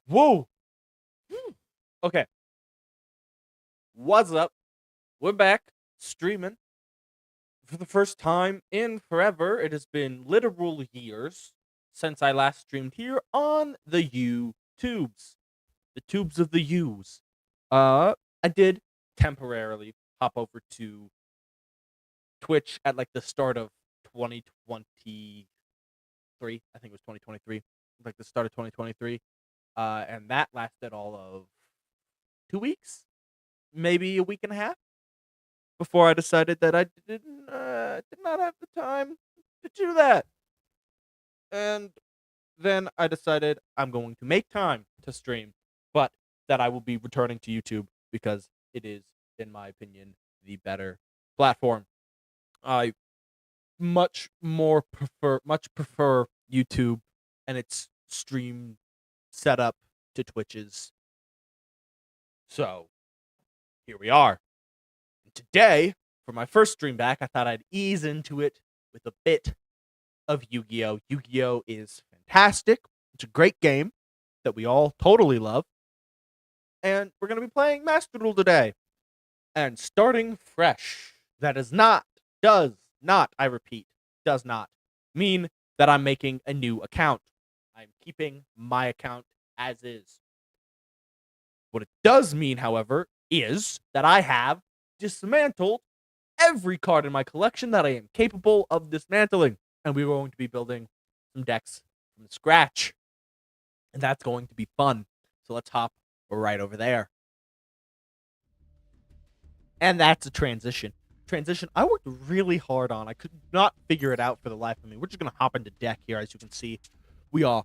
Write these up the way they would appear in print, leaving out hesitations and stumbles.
Whoa. Okay. What's up? We're back streaming for the first time in forever. It has been literal years since I last streamed here on the YouTubes. The tubes of the U's. I did temporarily hop over to Twitch at like the start of 2023. I think it was 2023. Like the start of 2023. And that lasted all of 2 weeks, maybe a week and a half, before I decided that I did not have the time to do that. And then I decided I'm going to make time to stream, but that I will be returning to YouTube because it is, in my opinion, the better platform. I much prefer YouTube and its stream setup to Twitch's. So here we are. And today, for my first stream back, I thought I'd ease into it with a bit of Yu-Gi-Oh! Yu-Gi-Oh! Is fantastic. It's a great game that we all totally love. And we're going to be playing Master Duel today. And starting fresh. That does not, I repeat, does not mean that I'm making a new account. I'm keeping my account as is. What it does mean, however, is that I have dismantled every card in my collection that I am capable of dismantling. And we're going to be building some decks from scratch. And that's going to be fun. So let's hop right over there. And that's a transition. I worked really hard on. I could not figure it out for the life of me. We're just going to hop into deck here. As you can see, we are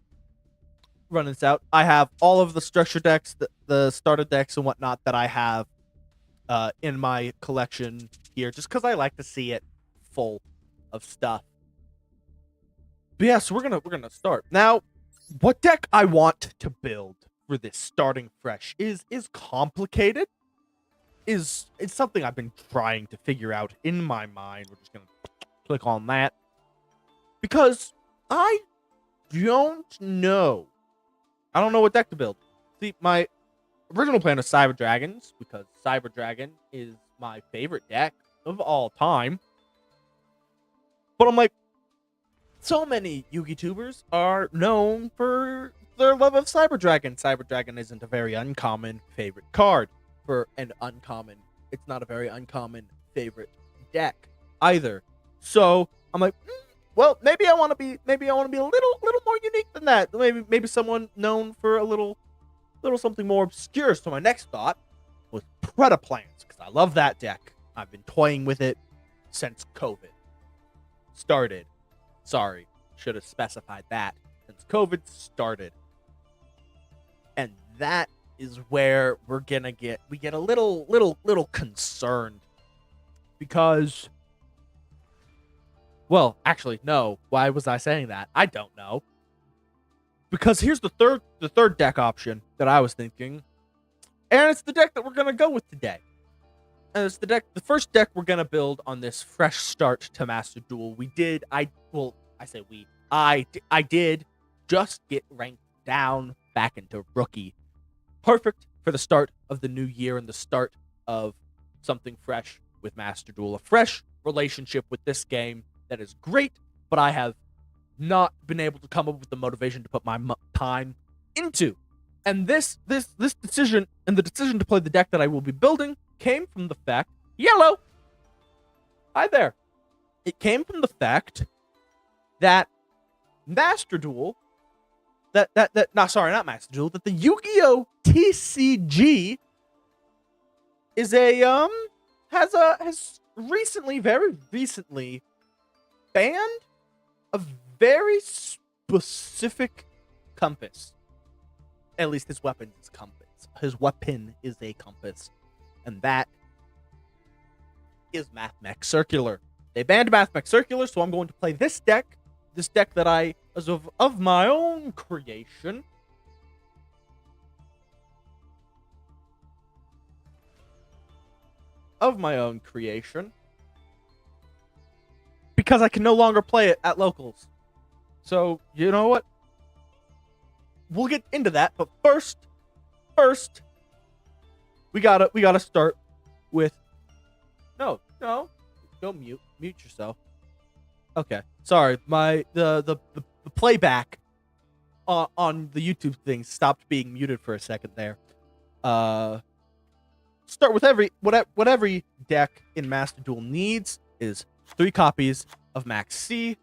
running this out. I have all of the structure decks, the starter decks and whatnot that I have in my collection here, just because I like to see it full of stuff. But yeah, so we're gonna start now. What deck I want to build for this starting fresh is complicated. It's something I've been trying to figure out in my mind. We're just gonna click on that because I don't know. I don't know what deck to build. See, my original plan is Cyber Dragons because Cyber Dragon is my favorite deck of all time. But I'm like, so many Yu-Gi tubers are known for their love of Cyber Dragon. Cyber Dragon isn't a very uncommon favorite card for an uncommon. It's not a very uncommon favorite deck either. So I'm like, well, maybe I want to be a little more unique than that. Maybe someone known for a little something more obscure. So my next thought was Predaplans because I love that deck. I've been toying with it since COVID started. Sorry, should have specified that since COVID started. And that is where we get a little concerned because, well, actually, no. Why was I saying that? I don't know. Because here's the third deck option that I was thinking, and it's the deck that we're gonna go with today. And it's the first deck we're gonna build on this fresh start to Master Duel. I did just get ranked down back into rookie. Perfect for the start of the new year and the start of something fresh with Master Duel. A fresh relationship with this game that is great, but I have not been able to come up with the motivation to put my time into. And this decision and the decision to play the deck that I will be building came from the fact, yellow. Hi there. It came from the fact that Master Duel, not Master Duel, that the Yu-Gi-Oh! TCG is has very recently banned a very specific compass. At least his weapon is compass. His weapon is a compass. And that is Mathmech Circular. They banned Mathmech Circular, so I'm going to play this deck. This deck that I, as of my own creation, because I can no longer play it at locals. So, you know what? we'll get into that, but first, we gotta start with no, don't mute yourself. Okay, sorry, the playback on the YouTube thing stopped being muted for a second there. Start with what every deck in Master Duel needs is 3 copies of Max C,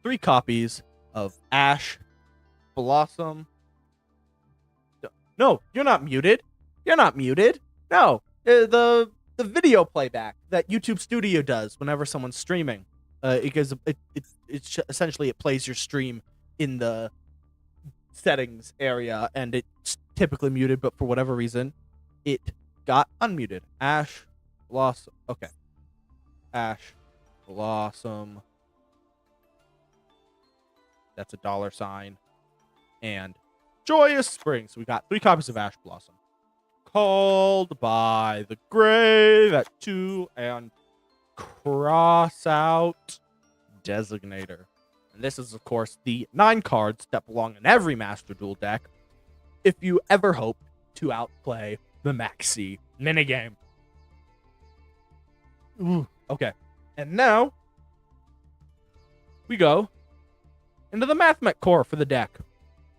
3 copies of Ash, Blossom. No, you're not muted. You're not muted. No, the video playback that YouTube Studio does whenever someone's streaming, because it's essentially it plays your stream in the settings area, and it's typically muted, but for whatever reason, it got unmuted. Ash, Blossom. Okay. Ash, Blossom. That's a $. And Joyous Spring. So we got 3 copies of Ash Blossom. Called by the Grave at 2 and cross out Designator. And this is, of course, the 9 cards that belong in every Master Duel deck if you ever hope to outplay the Maxi minigame. Ooh, okay. And now we go into the Mathmech core for the deck.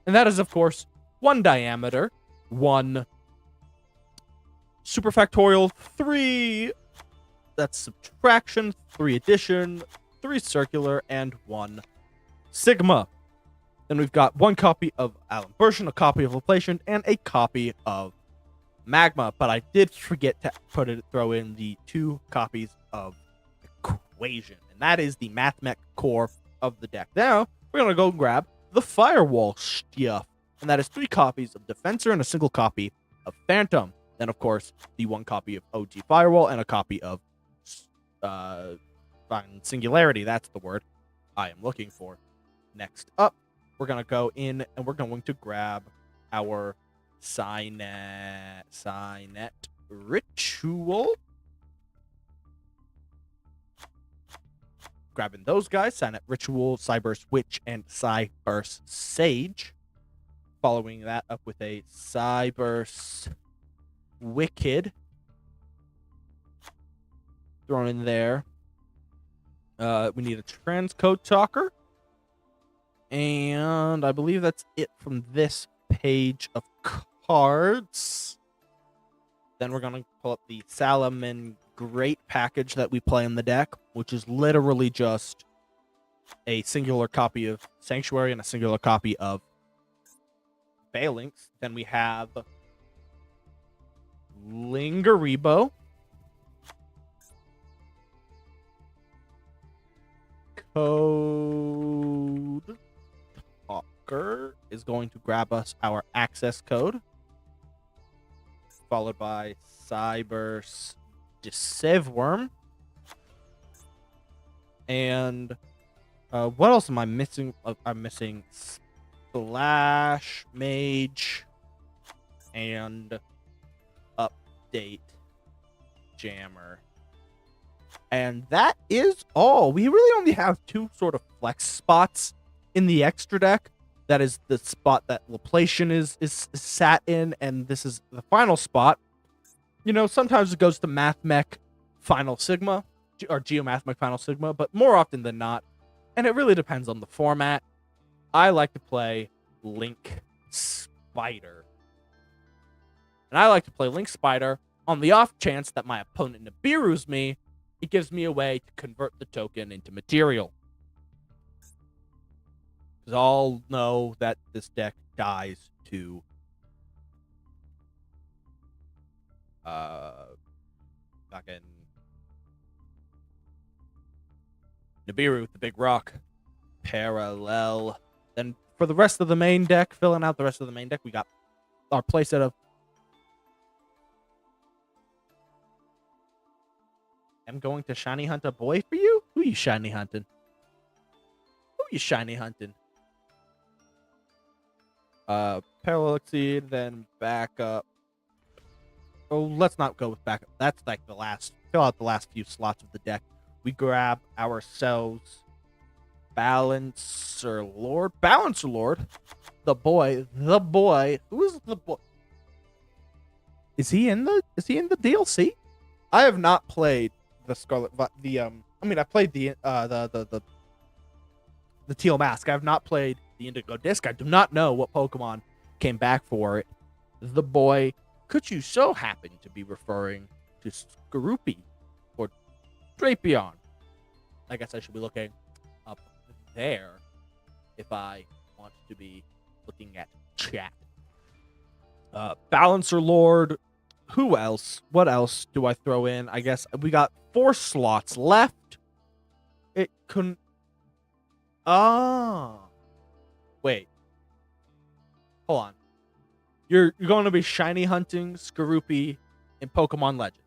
And that is, of course, 1 diameter, 1 superfactorial, 3 that's subtraction, 3 addition, 3 circular, and 1 sigma. Then we've got 1 copy of Alan Burschen, a copy of Laplation, and a copy of Magma. But I did forget to throw in the 2 copies of Equation. And that is the Mathmech core of the deck. Now, we're going to go grab the Firewall stuff. And that is 3 copies of Defensor and a single copy of Phantom. Then, of course, the 1 copy of OG Firewall and a copy of Singularity. That's the word I am looking for. Next up, we're going to go in and we're going to grab our Signet Ritual. Grabbing those guys, Signet Ritual, Cyburst Witch, and Cyburst Sage. Following that up with a Cyburst Wicked. Thrown in there. We need a Transcode Talker. And I believe that's it from this page of cards. Then we're going to pull up the Salaman Great package that we play in the deck, which is literally just a singular copy of Sanctuary and a singular copy of Phalanx. Then we have Lingaribo, Code Talker is going to grab us our access code, followed by Cyber's Deceiveworm. And what else am I missing? I'm missing Splash Mage and Update Jammer. And that is all. We really only have 2 sort of flex spots in the extra deck. That is the spot that Laplation is sat in, and this is the final spot. You know, sometimes it goes to Mathmech Final Sigma, or Geomathmech Final Sigma, but more often than not, and it really depends on the format, I like to play Link Spider. And I like to play Link Spider on the off chance that my opponent Nibiru's me. It gives me a way to convert the token into material. Because I'll know that this deck dies to fucking Nibiru with the big rock. Parallel. Then for the rest of the main deck, filling out the rest of the main deck, we got our playset of I'm going to shiny hunt a boy for you? Who you shiny hunting? Who you shiny hunting? Parallel Exceed, then back up. Oh, let's not go with backup. That's like the last, fill out the last few slots of the deck. We grab ourselves Balancer Lord. The boy. Who is the boy? Is he in the DLC? I have not played the I played the Teal Mask. I have not played the Indigo Disc. I do not know what Pokemon came back for it. The boy. Could you so happen to be referring to Skorupi or Drapion? I guess I should be looking up there if I want to be looking at chat. Balancer Lord. Who else? What else do I throw in? I guess we got 4 slots left. It couldn't. Wait. Hold on. You're going to be shiny hunting Skorupi in Pokemon Legends.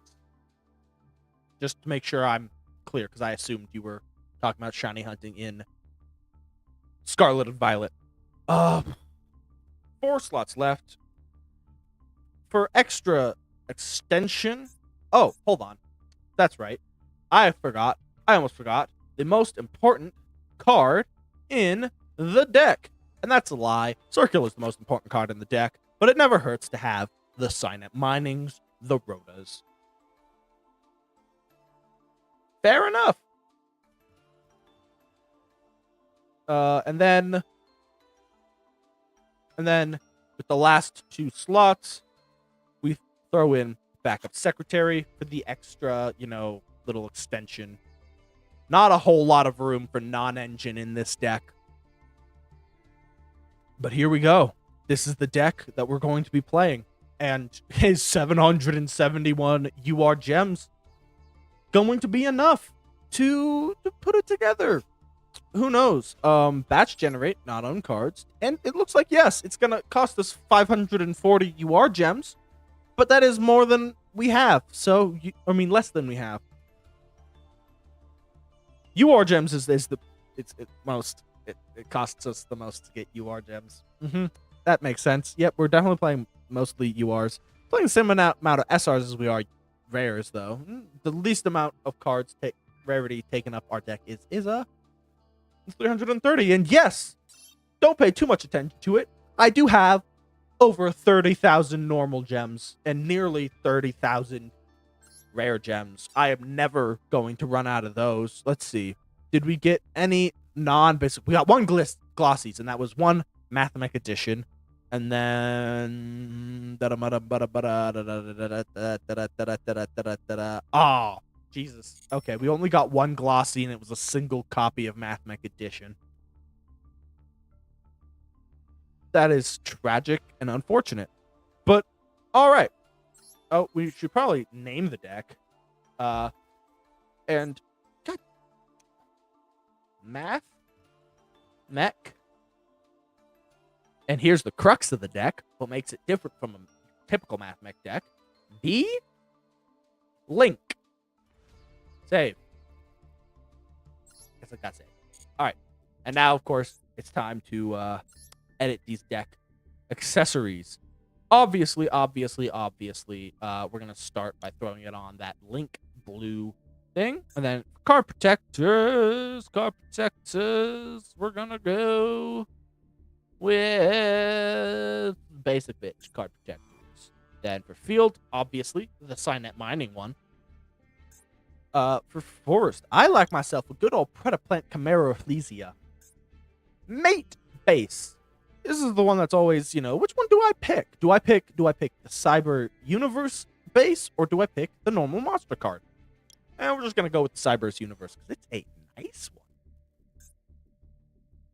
Just to make sure I'm clear, because I assumed you were talking about shiny hunting in Scarlet and Violet. 4 slots left. For extra extension. Oh, hold on. That's right. I almost forgot. The most important card in the deck. And that's a lie. Circular is the most important card in the deck. But it never hurts to have the Signet Minings, the Rotas. Fair enough. And then with the last 2 slots, we throw in Backup Secretary for the extra, little extension. Not a whole lot of room for non-engine in this deck. But here we go. This is the deck that we're going to be playing. And his 771 UR gems going to be enough to put it together. Who knows? Batch generate, not on cards. And it looks like, yes, it's going to cost us 540 UR gems. But that is more than we have. So, less than we have. UR gems is the most. It costs us the most to get UR gems. That makes sense. Yep, we're definitely playing mostly URs. Playing the same amount of SRs as we are rares, though. The least amount of cards rarity taken up our deck is 330. And yes, don't pay too much attention to it. I do have over 30,000 normal gems and nearly 30,000 rare gems. I am never going to run out of those. Let's see. Did we get any non-basic? We got 1 Glossies, and that was 1 Mathemech Edition. And then... Oh, Jesus. Okay, we only got 1 Glossy, and it was a single copy of Mathemech Edition. That is tragic and unfortunate. But, alright. Oh, we should probably name the deck. And... God. Mech. And here's the crux of the deck. What makes it different from a typical Mathemech deck. Link. Save. Guess I got saved. Alright. And now, of course, it's time to edit these deck accessories. Obviously, we're going to start by throwing it on that Link blue thing. And then card protectors, we're going to go with basic bitch card protectors. Then for field, obviously, the Signet Mining one. For forest, I like myself a good old Predaplant Chimera Ecclesia. Mate base. This is the one that's always, which one do I pick? Do I pick the Cyber Universe base, or do I pick the normal monster card? And we're just gonna go with the Cyber's Universe because it's a nice one.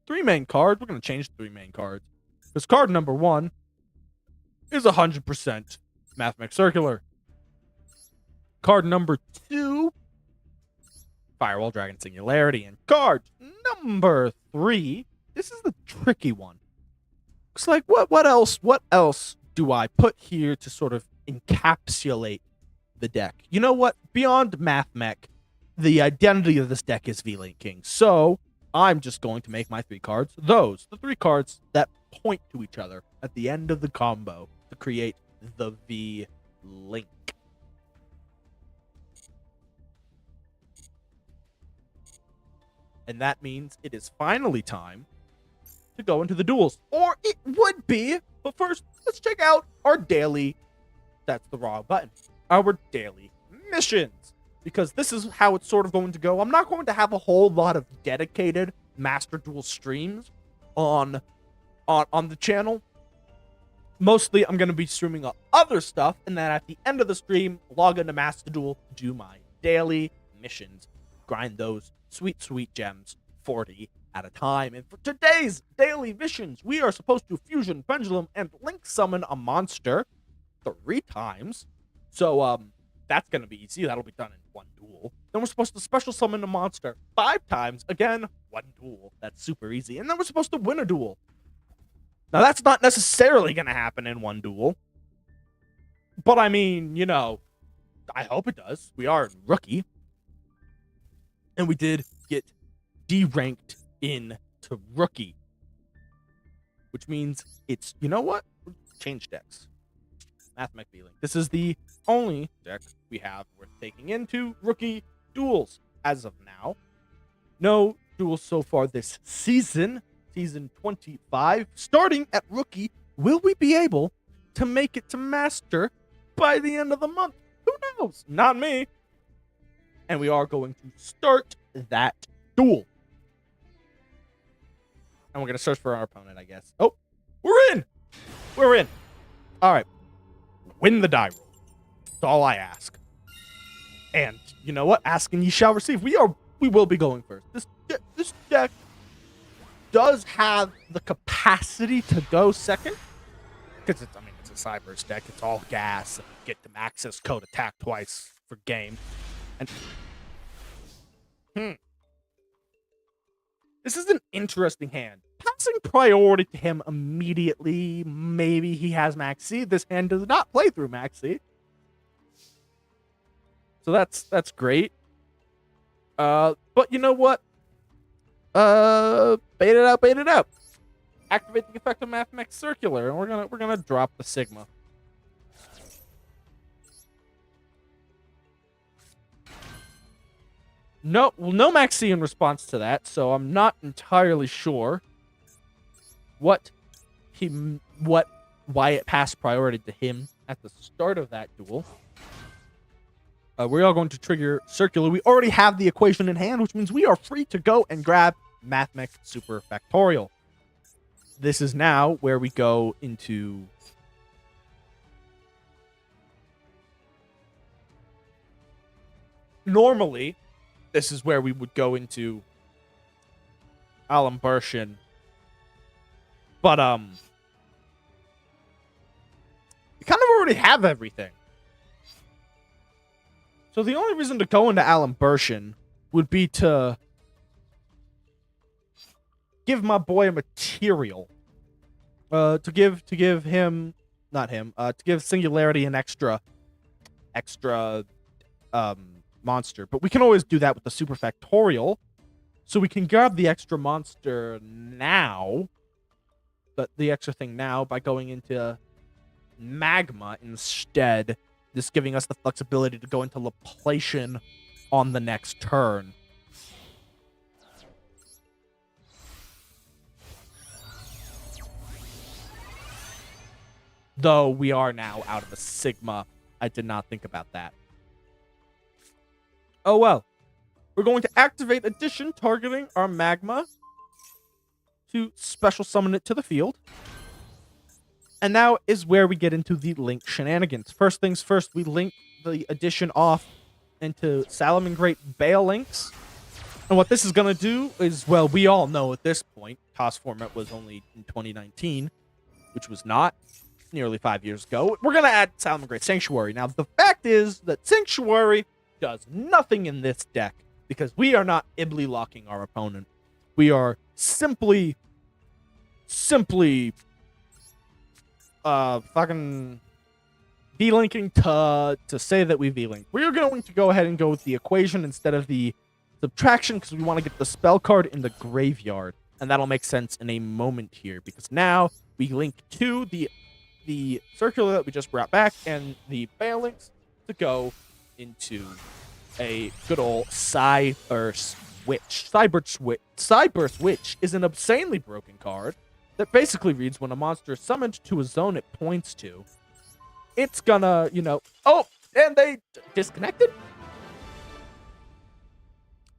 3 main cards. We're gonna change the 3 main cards because card number 1 is 100% Mathemech Circular. Card number 2, Firewall Dragon Singularity, and card number 3. This is the tricky one. Looks like what else do I put here to sort of encapsulate the deck? You know what? Beyond Mathmech, the identity of this deck is V-Link King. So I'm just going to make my 3 cards the 3 cards that point to each other at the end of the combo to create the V-Link. And that means it is finally time to go into the duels. Or it would be, but first, let's check out our daily, that's the wrong button, our daily missions. Because this is how it's sort of going to go. I'm not going to have a whole lot of dedicated Master Duel streams on the channel. Mostly, I'm going to be streaming up other stuff, and then at the end of the stream, log into Master Duel, do my daily missions, grind those sweet, sweet gems, 40 at a time. And for today's daily missions, we are supposed to fusion, pendulum, and link summon a monster 3 times. So, that's going to be easy. That'll be done in 1 duel. Then we're supposed to special summon a monster 5 times. Again, 1 duel. That's super easy. And then we're supposed to win a duel. Now, that's not necessarily going to happen in 1 duel. But, I mean, you know, I hope it does. We are rookie. And we did get D-ranked into rookie. Which means it's, you know what? Change decks. Mathmech V-Link. This is the only deck we have worth taking into rookie duels as of now. No duels so far this season. Season 25. Starting at rookie, will we be able to make it to master by the end of the month? Who knows? Not me. And we are going to start that duel. And we're going to search for our opponent, I guess. Oh, we're in. We're in. All right. Win the die roll. That's all I ask. And you know what? Ask and ye shall receive. We will be going first. This deck does have the capacity to go second. Because it's a Cyber's deck. It's all gas. Get them access code, attack twice for game. And this is an interesting hand. Passing priority to him immediately. Maybe he has Max C. This hand does not play through Max C. So that's great. But you know what? Bait it out. Activate the effect of Mathmech Circular, and we're gonna drop the Sigma. No Max C in response to that, so I'm not entirely sure why it passed priority to him at the start of that duel. We are going to trigger Circular. We already have the equation in hand, which means we are free to go and grab Mathmech Super Factorial. This is now where we go into normally this is where we would go into Alambertian. But we kind of already have everything. So the only reason to go into Alambertian would be to give my boy a material. To give him, not him, to give Singularity an extra monster. But we can always do that with the Super Factorial. So we can grab the extra monster now. But the extra thing now by going into Magma instead. This giving us the flexibility to go into Laplacian on the next turn. Though we are now out of a Sigma. I did not think about that. Oh well. We're going to activate Addition, targeting our Magma to special summon it to the field. And now is where we get into the link shenanigans. First things first, we link the Addition off into Salamangreat Bale links. And what this is going to do is, well, we all know at this point, TOS format was only in 2019, which was not nearly 5 years ago. We're going to add Salamangreat Sanctuary. Now, the fact is that Sanctuary does nothing in this deck because we are not Ibly locking our opponent. We are simply fucking V-linking to say that we V-link. We're going to go ahead and go with the equation instead of the subtraction because we want to get the spell card in the graveyard. And that'll make sense in a moment here because now we link to the circular that we just brought back and the phalanx to go into a good old Witch. Cyburst Witch is an obscenely broken card that basically reads when a monster is summoned to a zone it points to, it's gonna, oh, and they disconnected?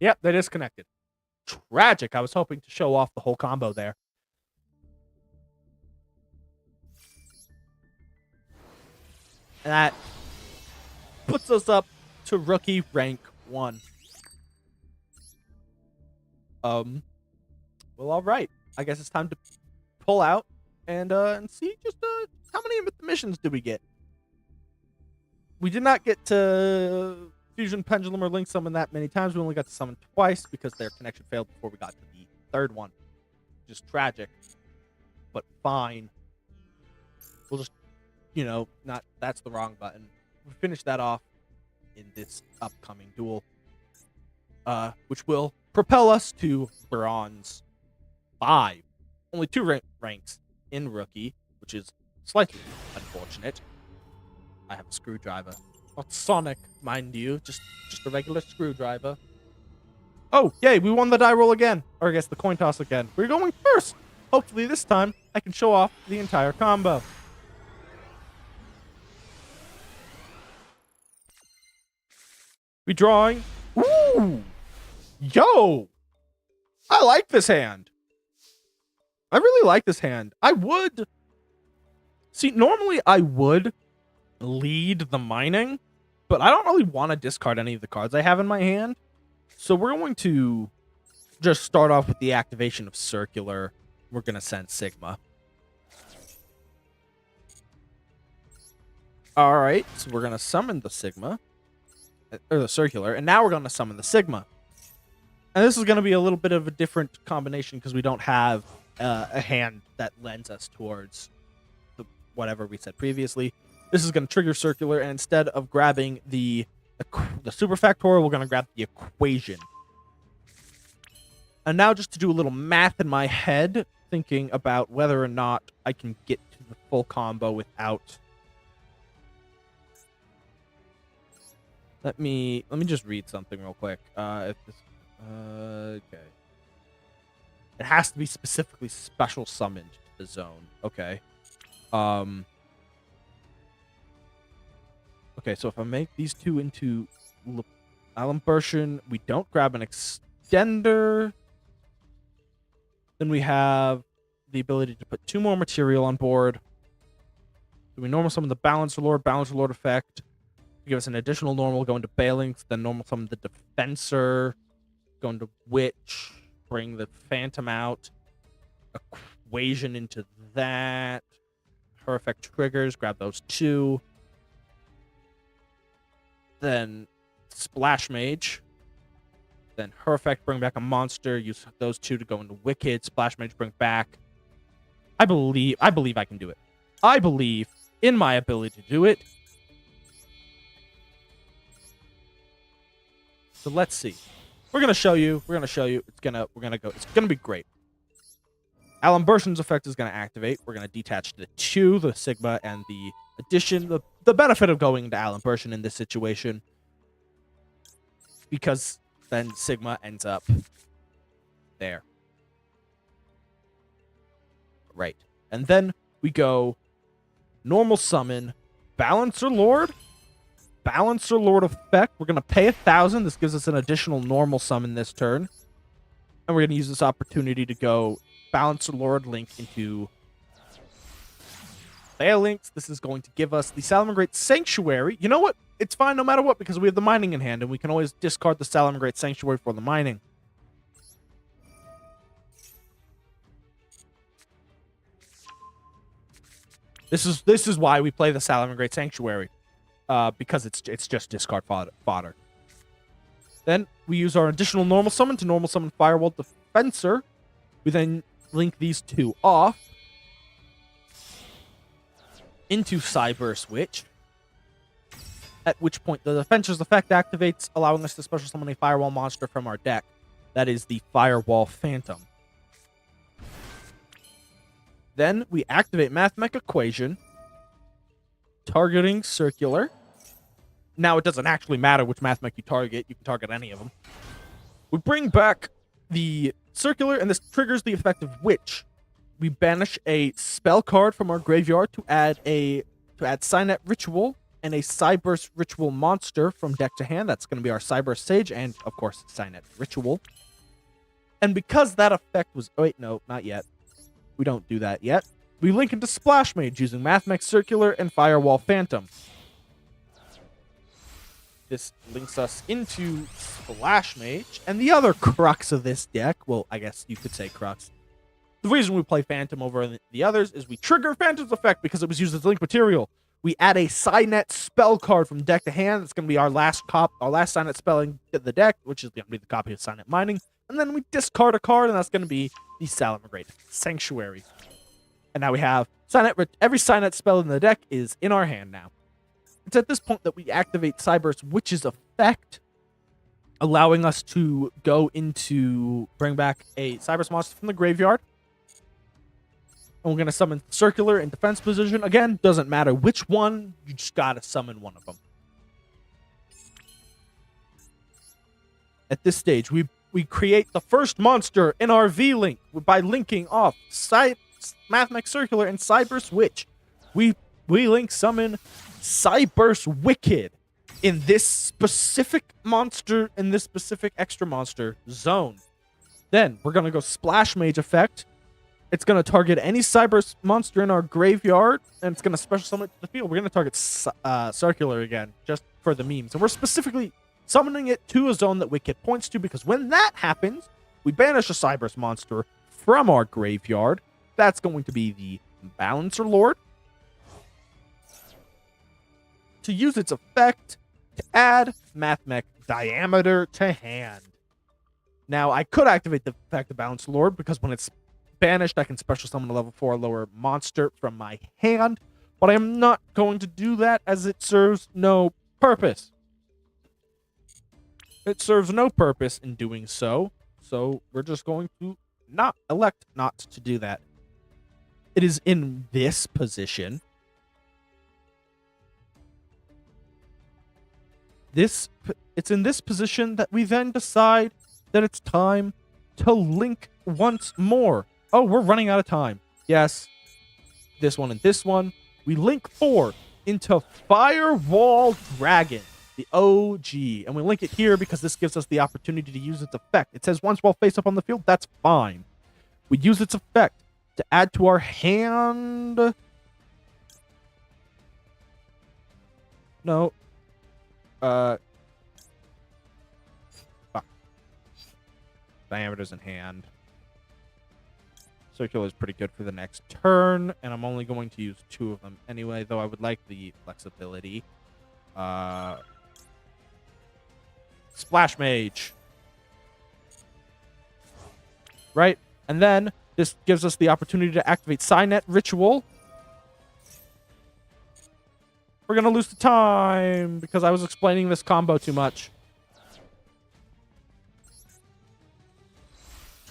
Yep, they disconnected. Tragic. I was hoping to show off the whole combo there. And that puts us up to rookie rank 1. Well, all right. I guess it's time to pull out and see just how many missions do we get. We did not get to Fusion, Pendulum, or Link summon that many times. We only got to summon twice because their connection failed before we got to the third one. Just tragic, but fine. We'll just, that's the wrong button. We'll finish that off in this upcoming duel, which will propel us to Bronze 5. Only 2 ranks in Rookie, which is slightly unfortunate. I have a screwdriver. Not Sonic, mind you. Just a regular screwdriver. Oh, yay, we won the die roll again. Or I guess the coin toss again. We're going first. Hopefully this time I can show off the entire combo. We drawing. Ooh! Yo! I like this hand. I really like this hand. Normally I would lead the mining, but I don't really want to discard any of the cards I have in my hand. So we're going to just start off with the activation of Circular. We're going to send Sigma. All right, so we're going to summon the Sigma, or the Circular, and now we're going to summon the Sigma. And this is going to be a little bit of a different combination because we don't have a hand that lends us towards whatever we said previously. This is going to trigger Circular, and instead of grabbing the Super Factorial, we're going to grab the Equation. And now just to do a little math in my head, thinking about whether or not I can get to the full combo without... Let me just read something real quick. Okay. It has to be specifically special summoned to the zone. Okay. Okay, so if I make these two into Alimbertion, we don't grab an extender. Then we have the ability to put 2 more material on board. So we normal summon the Balancer Lord effect. Give us an additional normal, go into Balinx, then normal summon the Defensor, go into Witch, bring the Phantom out, Equation into that. Her effect triggers, grab those 2. Then Splash Mage. Then her effect, bring back a monster. Use those 2 to go into Wicked. Splash Mage, bring back. I believe I can do it. I believe in my ability to do it. So let's see. We're gonna show you. It's gonna be great. Alimbertion's effect is gonna activate. We're gonna detach the 2, the Sigma, and the addition. The benefit of going into Alimbertion in this situation, because then Sigma ends up there. Right. And then we go normal summon Balancer Lord effect. We're going to pay 1,000. This gives us an additional normal summon this turn. And we're going to use this opportunity to go Balancer Lord Link into Phalanx. This is going to give us the Salamangreat Sanctuary. You know what? It's fine no matter what because we have the mining in hand and we can always discard the Salamangreat Sanctuary for the mining. This is why we play the Salamangreat Sanctuary. Because it's just discard fodder. Then we use our additional normal summon to normal summon Firewall Defensor. We then link these 2 off into Cyburst Witch. At which point the Defensor's effect activates, allowing us to special summon a Firewall monster from our deck. That is the Firewall Phantom. Then we activate Mathmech Equation, targeting Circular. Now it doesn't actually matter which Mathmech you target. You can target any of them. We bring back the circular, and this triggers the effect of Witch. We banish a spell card from our graveyard to add Signet Ritual and a Cyburst Ritual monster from deck to hand. That's going to be our Cyburst Sage and, of course, Signet Ritual. And because that effect was... Oh, wait, no, not yet. We don't do that yet. We link into Splash Mage using Mathmech Circular and Firewall Phantom. This links us into Splash Mage, and the other crux of this deck, well, I guess you could say crux. The reason we play Phantom over the others is we trigger Phantom's effect because it was used as link material. We add a Signet spell card from deck to hand. It's going to be our last Signet spell in the deck, which is going to be the copy of Signet Mining. And then we discard a card, and that's going to be the Salamangreat Sanctuary. And now we have every Signet spell in the deck is in our hand now. It's at this point that we activate Cyburst Witch's effect, allowing us to go into bring back a Cyburst monster from the graveyard. And we're going to summon Circular in defense position. Again, doesn't matter which one, you just got to summon one of them. At this stage, we create the first monster in our V-Link by linking off Mathmech Circular and Cyburst Witch. We link summon Cyburst Wicked in this specific monster, in this specific extra monster zone. Then we're going to go Splash Mage effect. It's going to target any Cyburst monster in our graveyard, and it's going to special summon it to the field. We're going to target Circular again, just for the memes. And we're specifically summoning it to a zone that Wicked points to, because when that happens, we banish a Cyburst monster from our graveyard. That's going to be the Balancer Lord. To use its effect to add Mathmech Diameter to hand. Now, I could activate the effect of Balancer Lord, because when it's banished, I can special summon a level 4 lower monster from my hand, but I am not going to do that as it serves no purpose. It serves no purpose in doing so, so we're just going to elect not to do that. It is in this position. It's in this position that we then decide that it's time to link once more. Oh, we're running out of time. Yes. This one and this one. We link 4 into Firewall Dragon, the OG. And we link it here because this gives us the opportunity to use its effect. It says once while face up on the field, that's fine. We use its effect to add to our hand. No. Fuck. Diameter's in hand. Circular is pretty good for the next turn, and I'm only going to use 2 of them anyway, though I would like the flexibility. Splash Mage. Right? And then this gives us the opportunity to activate Signet Ritual. We're going to lose the time because I was explaining this combo too much.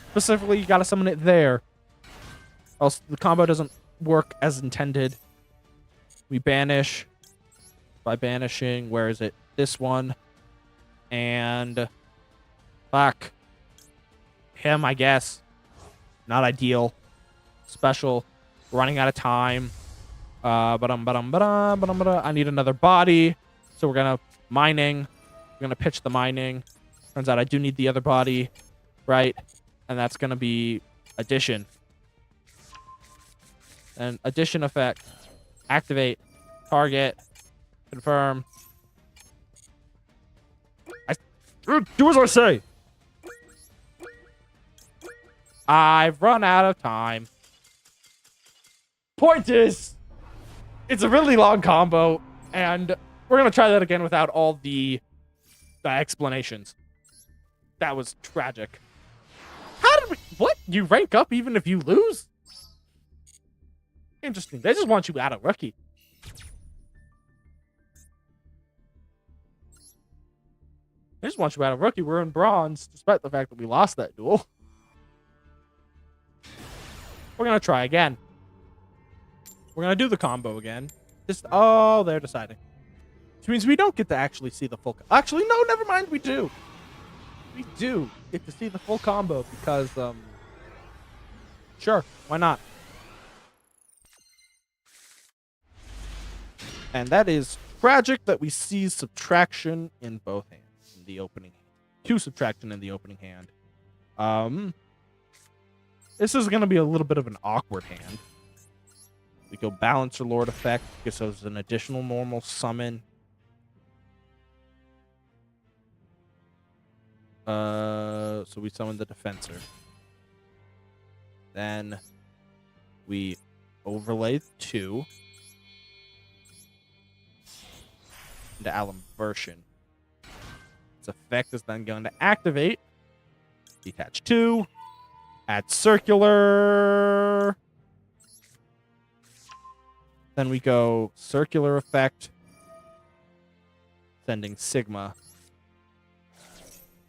Specifically, you got to summon it there. Else the combo doesn't work as intended. We banish. By banishing, where is it? This one. And fuck. Him, I guess. Not ideal. Special. Running out of time. I need another body. So we're gonna mining. We're gonna pitch the mining. Turns out I do need the other body. Right? And that's gonna be addition. And addition effect. Activate. Target. Confirm. Do as I say. I've run out of time. Point is, it's a really long combo, and we're going to try that again without all the explanations. That was tragic. How did we... What? You rank up even if you lose? Interesting. They just want you out of rookie. They just want you out of rookie. We're in bronze, despite the fact that we lost that duel. We're going to try again. We're going to do the combo again. Oh, they're deciding. Which means we don't get to actually see the full... Actually, no, never mind. We do. We do get to see the full combo because, sure, why not? And that is tragic that we see subtraction in both hands in the opening hand. 2 subtraction in the opening hand. This is going to be a little bit of an awkward hand. We go Balancer Lord effect, gives us an additional normal summon. So we summon the Defensor. Then we overlay 2 into Alimbertion. Its effect is then going to activate. Detach 2. Add Circular. Then we go Circular effect. Sending Sigma.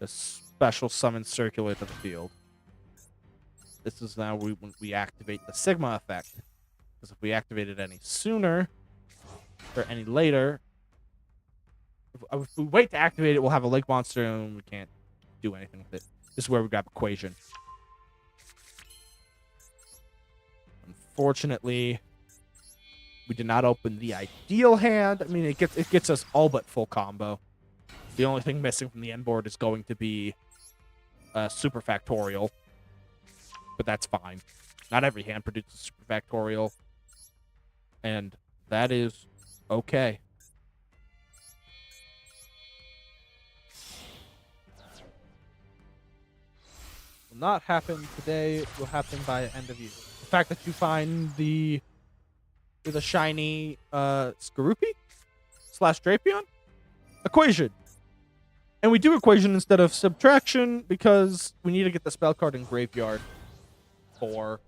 The special summon Circular to the field. This is now when we activate the Sigma effect. Because if we activate it any sooner, or any later, if we wait to activate it, we'll have a Lake Monster and we can't do anything with it. This is where we grab Equation. Unfortunately, we did not open the ideal hand. I mean, it gets us all but full combo. The only thing missing from the end board is going to be Super Factorial. But that's fine. Not every hand produces Super Factorial. And that is okay. Will not happen today. It will happen by end of year. The fact that you find the shiny Skorupi / Drapion Equation. And we do Equation instead of Subtraction because we need to get the spell card in Graveyard for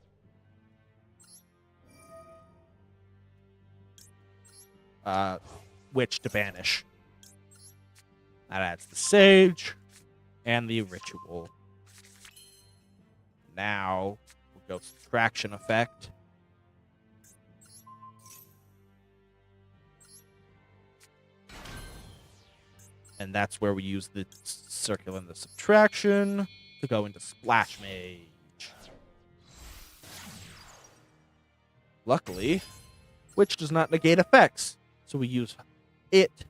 Witch to banish. That adds the Sage and the Ritual. Now we'll go Subtraction effect. And that's where we use the Circular and the Subtraction to go into Splash Mage. Luckily, Witch does not negate effects, so we use it to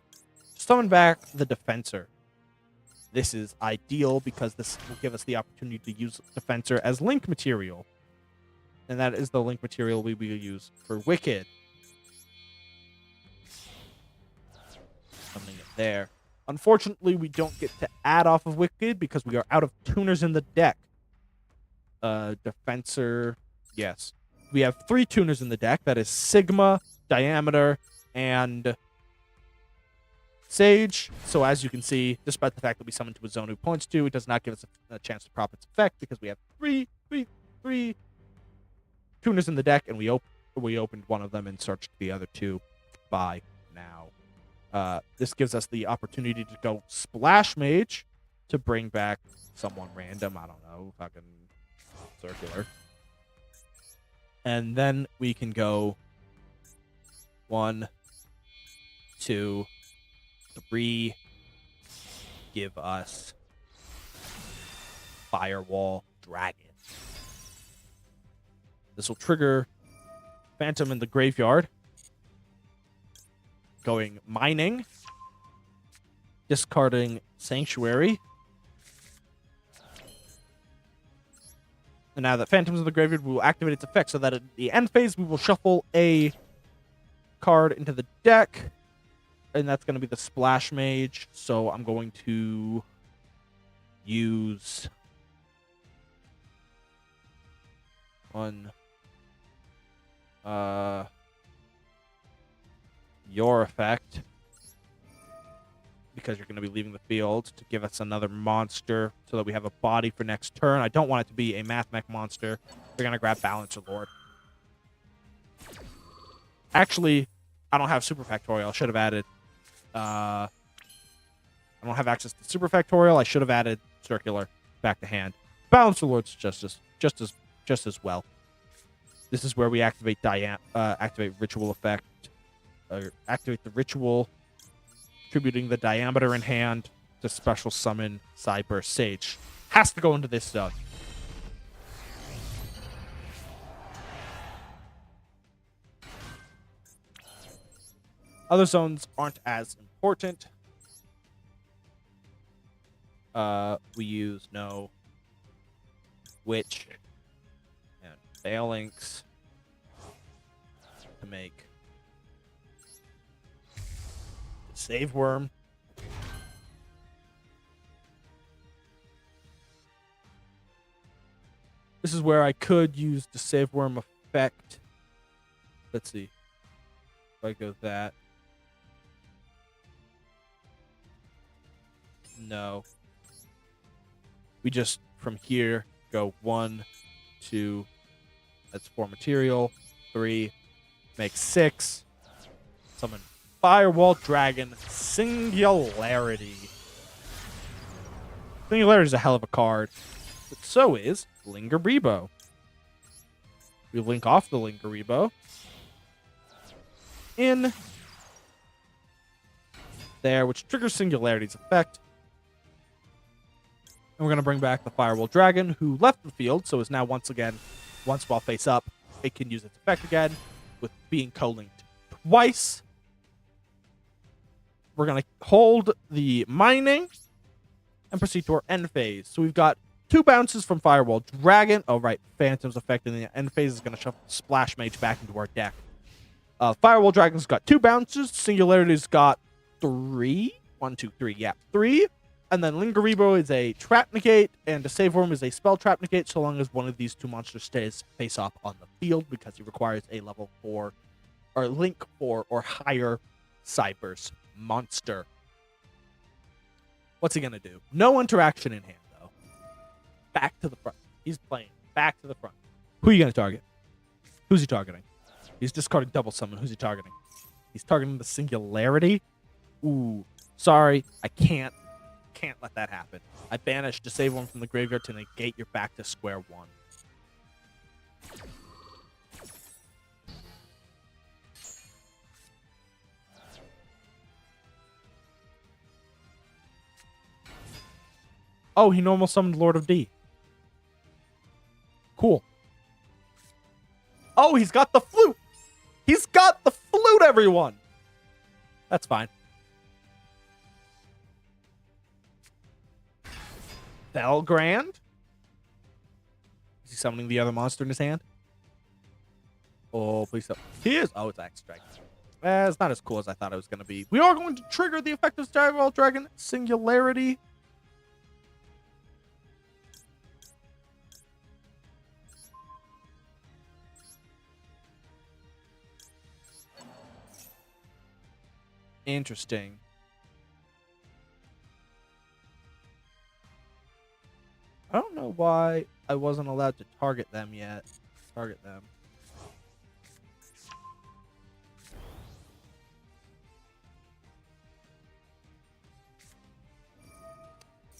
summon back the Defensor. This is ideal because this will give us the opportunity to use Defensor as link material. And that is the link material we will use for Wicked. Summoning it there. Unfortunately, we don't get to add off of Wicked because we are out of tuners in the deck. Defensor, yes. We have 3 tuners in the deck. That is Sigma, Diameter, and Sage. So as you can see, despite the fact that we summoned to a zone who points to, it does not give us a chance to prop its effect because we have three tuners in the deck, and we opened one of them and searched the other 2 by now. This gives us the opportunity to go Splash Mage to bring back someone random. I don't know, fucking Circular. And then we can go 1, 2, 3. Give us Firewall Dragon. This will trigger Phantom in the graveyard. Going Mining. Discarding Sanctuary. And now that Phantom's in the graveyard, we will activate its effect so that at the end phase, we will shuffle a card into the deck. And that's going to be the Splash Mage. So I'm going to use your effect, because you're going to be leaving the field, to give us another monster so that we have a body for next turn. I don't want it to be a Math Mech monster. We're going to grab Balancer Lord. Actually, I don't have Super Factorial. I should have added... I don't have access to Super Factorial. I should have added Circular back to hand. Balancer Lord's just as well. This is where we activate activate Ritual effect. Activate the Ritual, attributing the Diameter in hand to special summon Cyber Sage. Has to go into this zone. Other zones aren't as important. We use no Witch and Phalanx to make the Save Worm. This is where I could use the Save Worm effect. Let's see. If I go that. No. We just, from here, go 1, 2, that's 4 material, 3, make 6, summon Firewall Dragon, Singularity. Singularity is a hell of a card, but so is Lingeribo. We link off the Lingeribo in there, which triggers Singularity's effect. And we're going to bring back the Firewall Dragon, who left the field, so is now once while face up, it can use its effect again, with being co-linked twice. We're going to hold the mining and proceed to our end phase. So we've got 2 bounces from Firewall Dragon. Oh, right, Phantom's effect in the end phase is going to shove Splash Mage back into our deck. Firewall Dragon's got 2 bounces. Singularity's got 3. 1, 2, 3. Yeah, 3. And then Lingeribo is a trap negate, and the Save Worm is a spell trap negate, so long as one of these 2 monsters stays face off on the field, because he requires a level 4 or link 4 or higher Cyber's monster. What's he gonna do? No interaction in hand, though. Back to the front. He's playing back to the front. Who are you gonna target? Who's he targeting? He's discarding double summon. Who's he targeting? He's targeting the Singularity. Ooh, sorry, I can't let that happen. I banished the Save One from the graveyard to negate your back to square 1. Oh, he normal summoned Lord of D. Cool. Oh, he's got the flute. He's got the flute, everyone. That's fine. Belgrand? Is he summoning the other monster in his hand? Oh, please don't. He is. Oh, it's Axe Strike. It's not as cool as I thought it was going to be. We are going to trigger the effect of Firewall Dragon Singularity. Interesting. I don't know why I wasn't allowed to target them yet. Target them.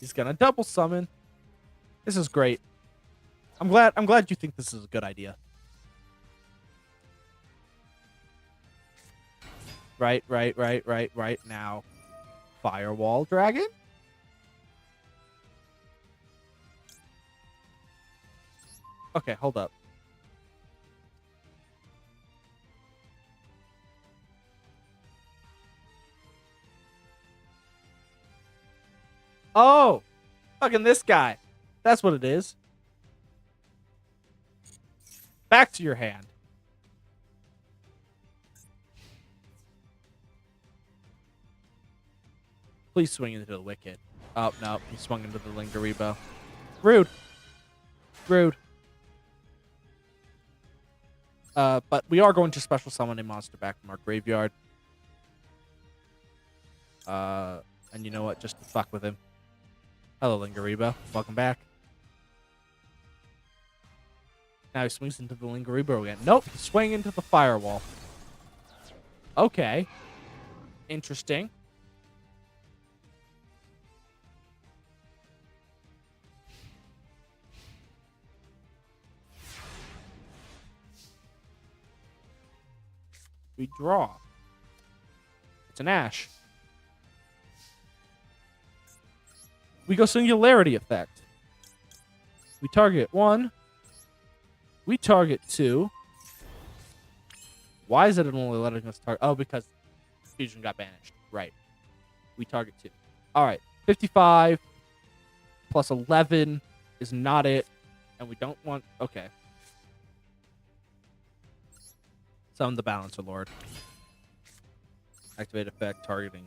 He's gonna double summon. This is great. I'm glad you think this is a good idea. Right now. Firewall Dragon? Okay, hold up. Oh! Fucking this guy. That's what it is. Back to your hand. Please swing into the Wicked. Oh, no. He swung into the Lingeribo. Rude. Rude. But we are going to special summon a monster back from our graveyard. And you know what? Just to fuck with him. Hello, Lingeribo. Welcome back. Now he swings into the Lingeribo again. Nope, he's swinging into the Firewall. Okay. Interesting. We draw. It's an Ash. We go Singularity Effect. We target 1. We target 2. Why is it only letting us target? Oh, because Fusion got banished. Right. We target 2. All right. 55 plus 11 is not it. And we don't want... Okay. Summon the Balancer Lord. Activate effect targeting.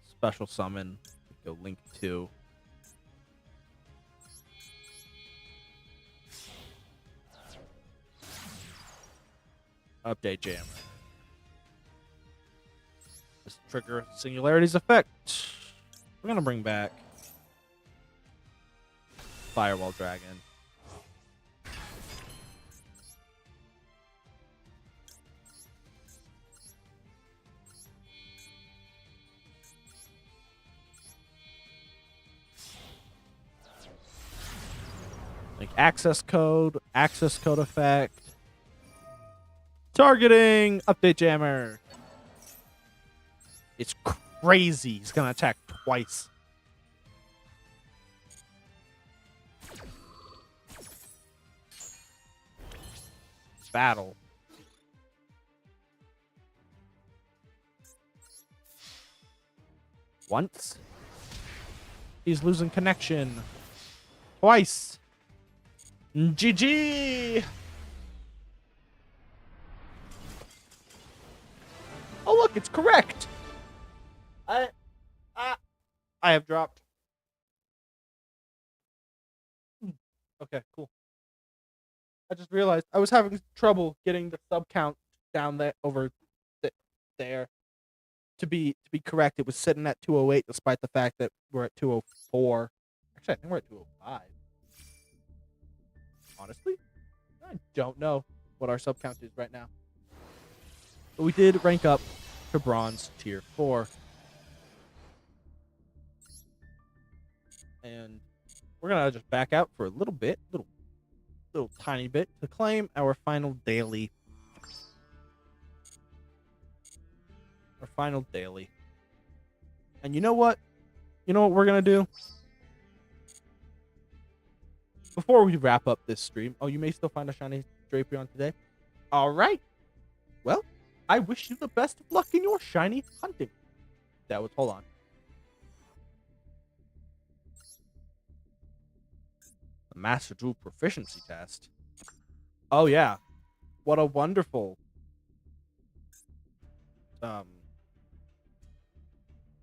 Special summon. Go Link 2. Update Jammer. This trigger Singularity's effect. We're gonna bring back Firewall Dragon. Like access code effect. Targeting, update Jammer. It's crazy. He's gonna attack twice. Battle. Once. He's losing connection. Twice. GG. Oh look, it's correct. I have dropped. Okay, cool. I just realized I was having trouble getting the sub count down there over there to be correct. It was sitting at 208 despite the fact that we're at 204. Actually, I think we're at 205. Honestly, I don't know what our sub count is right now. But we did rank up to bronze tier 4. And we're gonna just back out for a little bit, little tiny bit, to claim our final daily. Our final daily. And you know what? You know what we're gonna do? Before we wrap up this stream, oh, you may still find a shiny Drapion today. All right. Well, I wish you the best of luck in your shiny hunting. That was, hold on. The Master Duel proficiency test. Oh yeah. What a wonderful. That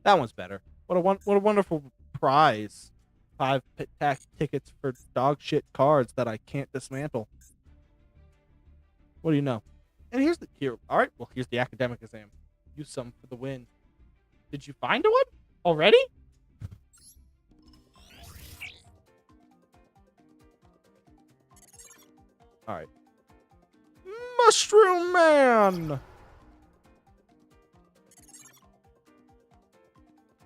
one's better. What a wonderful prize. 5 pit tax tickets for dog shit cards that I can't dismantle. What do you know? And here's the all right, well, here's the academic exam. Use some for the win. Did you find one already? All right. Mushroom Man.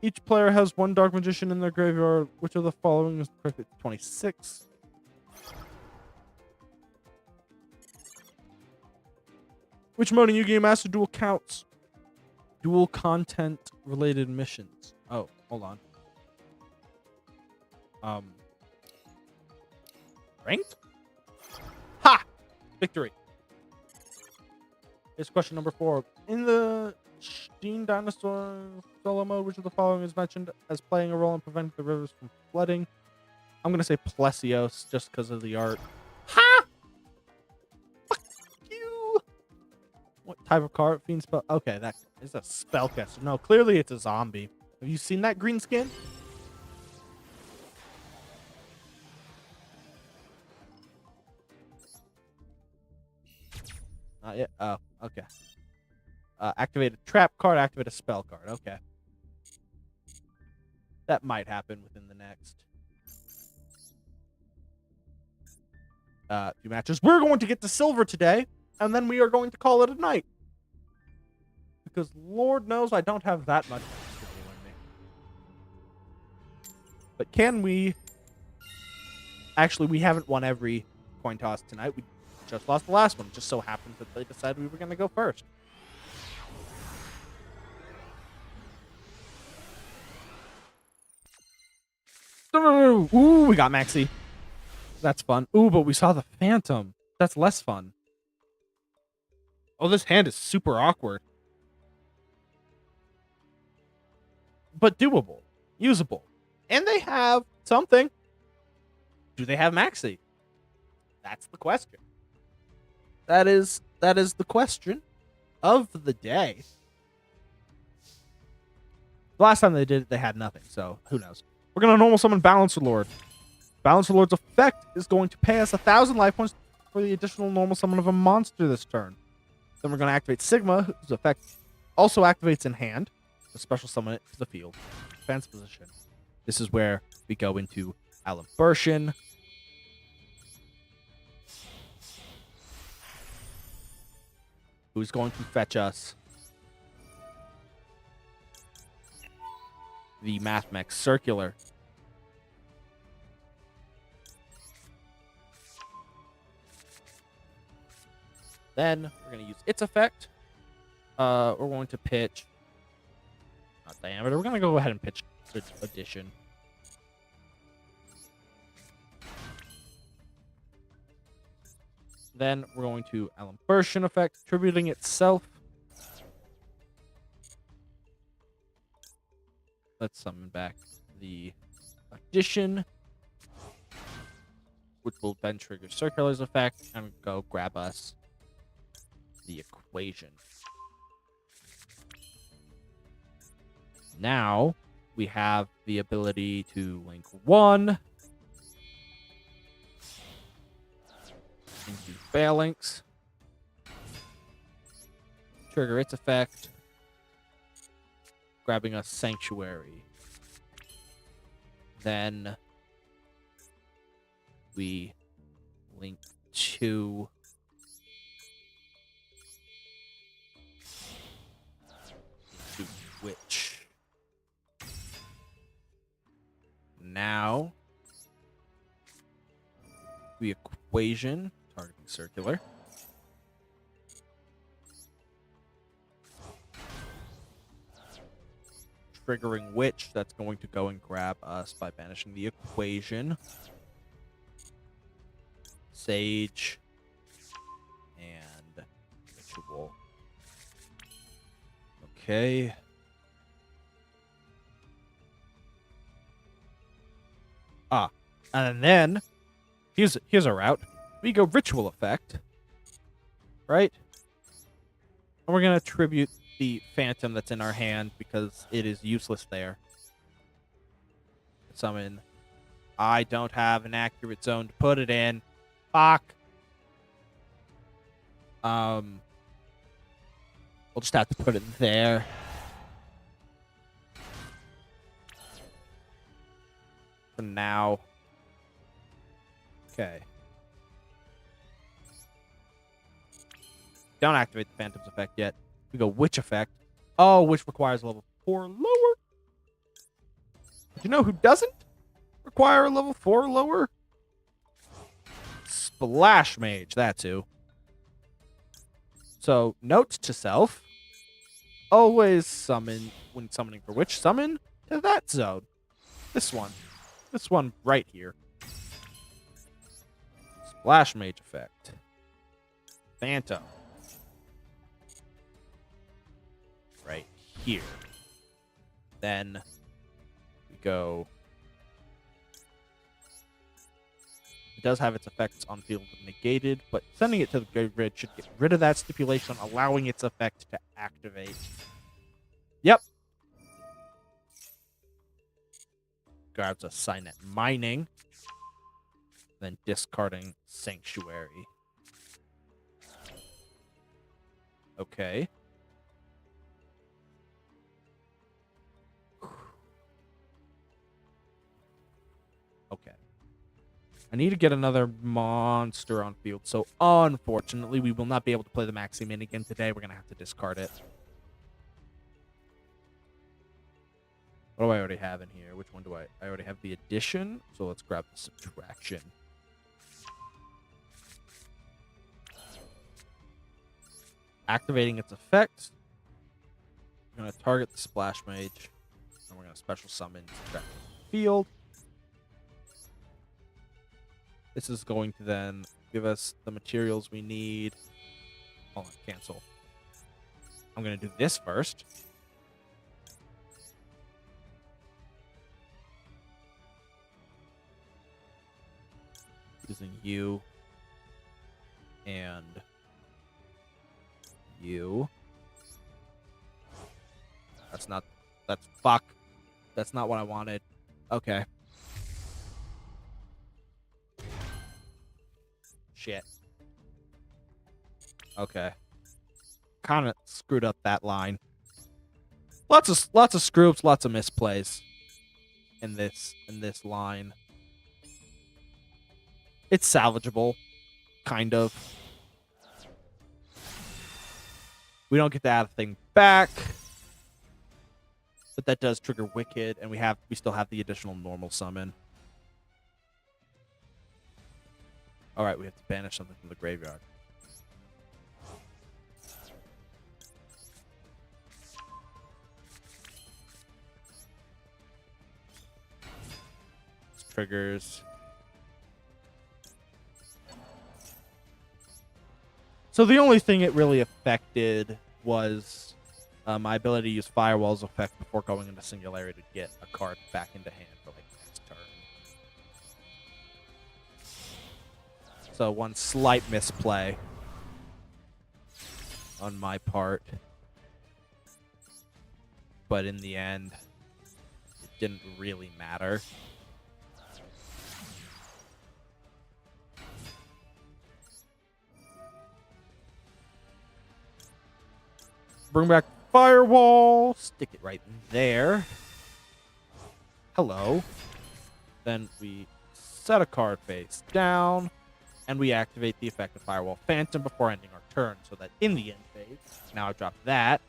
Each player has 1 Dark Magician in their graveyard. Which of the following is correct? 26. Which mode in Yu-Gi-Oh! Master Duel counts? Dual content related missions. Oh, hold on. Ranked? Ha! Victory. Here's question number 4. In the Sheen Dinosaur solo mode, which of the following is mentioned as playing a role in preventing the rivers from flooding? I'm gonna say Plesios just because of the art. Ha! Fuck you! What type of card? Fiend spell? Okay, that is a spellcaster. No, clearly it's a zombie. Have you seen that green skin? Not yet. Oh, okay. Activate a trap card, activate a spell card. Okay. That might happen within the next few matches. We're going to get to silver today, and then we are going to call it a night. Because Lord knows I don't have that much in me. But can we... Actually, we haven't won every coin toss tonight. We just lost the last one. It just so happens that they decided we were going to go first. Ooh, we got Maxi. That's fun. Ooh, but we saw the Phantom. That's less fun. Oh, this hand is super awkward. But doable. Usable. And they have something. Do they have Maxi? That's the question. That is the question of the day. The last time they did it, they had nothing, so who knows. We're going to normal summon Balancer Lord. Balancer Lord's effect is going to pay us 1,000 life points for the additional normal summon of a monster this turn. Then we're going to activate Sigma, whose effect also activates in hand. A special summon it to the field. Defense position. This is where we go into Alimbertion. Who's going to fetch us the Mathmex Circular. Then we're going to use its effect. We're going to pitch, not diameter. We're going to go ahead and pitch addition. Then we're going to Alimbertion effect, attributing itself. Let's summon back the addition, which will then trigger Circular's effect and go grab us the equation. Now we have the ability to link one into Phalanx, trigger its effect, grabbing us Sanctuary. Then we link to Witch. Now the equation targeting Circular. Triggering Witch, that's going to go and grab us by banishing the equation. Sage and Ritual. Okay. And then here's a route. We go Ritual effect, right? And we're gonna tribute the Phantom that's in our hand because it is useless there. Summon. I don't have an accurate zone to put it in. Fuck. We'll just have to put it there. For now. Okay. Don't activate the Phantom's effect yet. We go Witch effect. Oh, which requires a level 4 lower. Do you know who doesn't require a level 4 lower? Splash Mage, that's who. So, note to self. Always summon, when summoning for Witch, summon to that zone. This one. This one right here. Splash Mage effect. Phantom. Right here. Then we go. It does have its effects on field negated, but sending it to the grid should get rid of that stipulation, allowing its effect to activate. Yep. Grabs a Signet Mining. Then discarding Sanctuary. Okay. Okay. I need to get another monster on field, so unfortunately, we will not be able to play the Maxi Min again today. We're going to have to discard it. What do I already have in here? Which one do I already have the addition, so let's grab the subtraction. Activating its effect. We're going to target the Splash Mage, and we're going to special summon subtract the field. This is going to then give us the materials we need. Hold on, cancel. I'm going to do this first. Using you and you. That's fuck. That's not what I wanted. Okay. Shit. Okay. Kind of screwed up that line. Lots of screw ups, lots of misplays in this line. It's salvageable, kind of. We don't get to add a thing back, but that does trigger Wicked, and we still have the additional normal summon. All right, we have to banish something from the graveyard. This triggers. So the only thing it really affected was my ability to use Firewall's effect before going into Singularity to get a card back into hand for like next turn. So one slight misplay on my part. But in the end, it didn't really matter. Bring back Firewall. Stick it right there. Hello. Then we set a card face down. And we activate the effect of Firewall Phantom before ending our turn. So that in the end phase, now I drop that.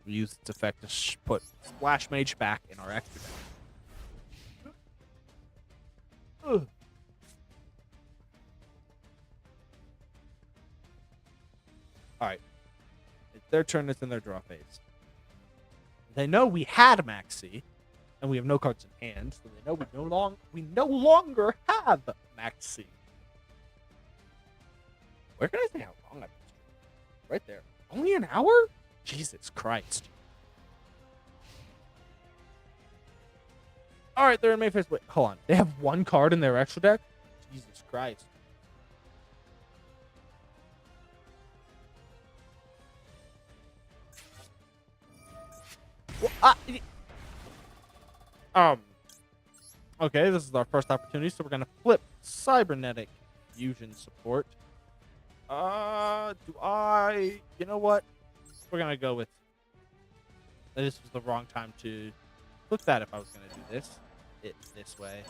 We use its effect to put Splash Mage back in our extra deck. Ugh. Alright. It's their turn, it's in their draw phase. They know we had Maxi, and we have no cards in hand, so they know we no longer have Maxi. Where can I say how long I've been streaming? Right there. Only an hour? Jesus Christ. Alright, they're in main phase. Wait, hold on. They have one card in their extra deck? Jesus Christ. Well, okay, this is our first opportunity, so we're gonna flip Cybernetic Fusion support. You know what? We're gonna go with. This was the wrong time to flip that. If I was gonna do this way.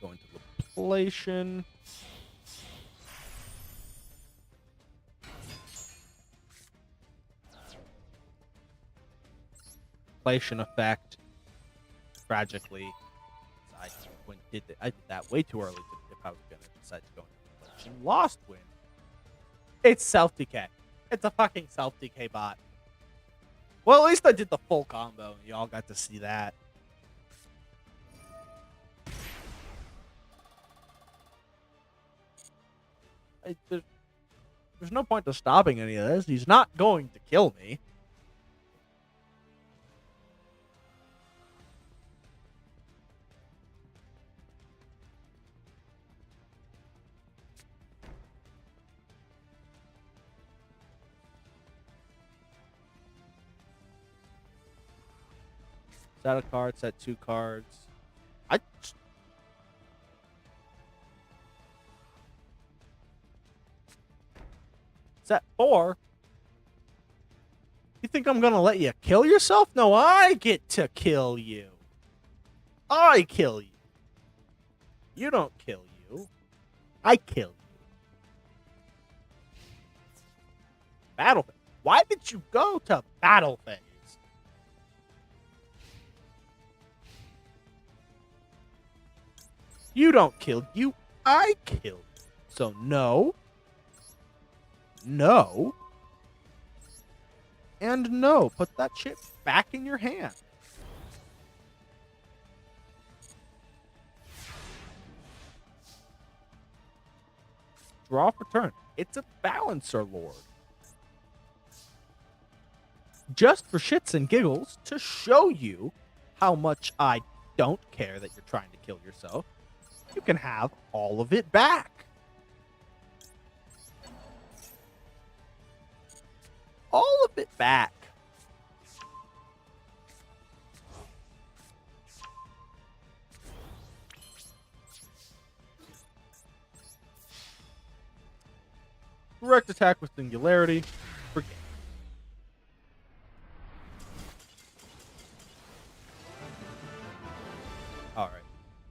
Going to Leplation. Leplation effect. Tragically, I did that way too early if I was going to decide to go into Leplation. Lost win. It's self-decay. It's a fucking self-decay bot. Well, at least I did the full combo, and y'all got to see that. There's no point to stopping any of this. He's not going to kill me. Set a card, set two cards. Set 4? You think I'm gonna let you kill yourself? No, I get to kill you. I kill you. You don't kill you. I kill you. Battle. Why did you go to battle phase? You don't kill you, I kill. So no. No. And no. Put that shit back in your hand. Draw for turn. It's a Balancer Lord. Just for shits and giggles, to show you how much I don't care that you're trying to kill yourself, you can have all of it back. All of it back. Direct attack with Singularity. Forget. Alright.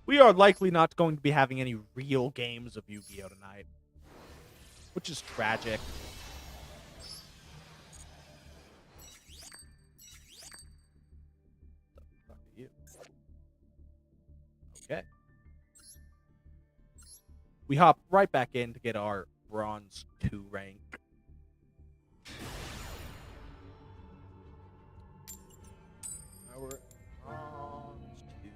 We are likely not going to be having any real games of Yu-Gi-Oh! Tonight. Which is tragic. The fuck are you? Okay. We hop right back in to get our Bronze 2 rank. Our Bronze 2.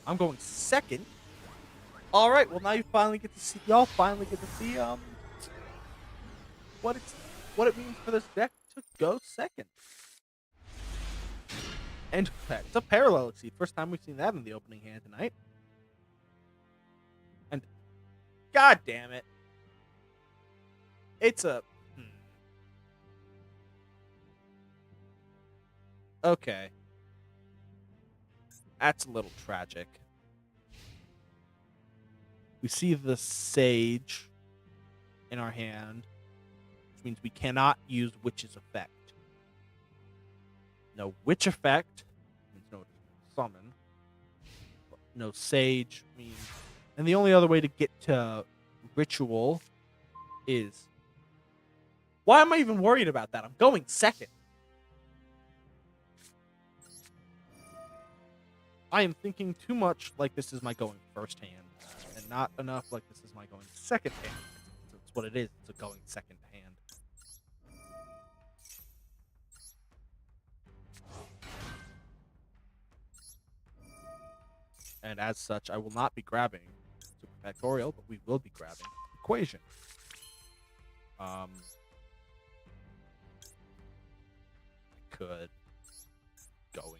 I'm going second. All right. Well, now you finally get to see. Y'all finally get to see what it means for this deck to go second. And it's a Parallel Exceed. First time we've seen that in the opening hand tonight. And god damn it, it's a okay. That's a little tragic. We see the Sage in our hand, which means we cannot use Witch's effect. No Witch effect means no summon. No Sage means... And the only other way to get to Ritual is... Why am I even worried about that? I'm going second. I am thinking too much like this is my going first hand, and not enough like this is my going second hand. That's what it is. It's a going second hand. And as such, I will not be grabbing Super Factorial, but we will be grabbing Equation. I could. Going to.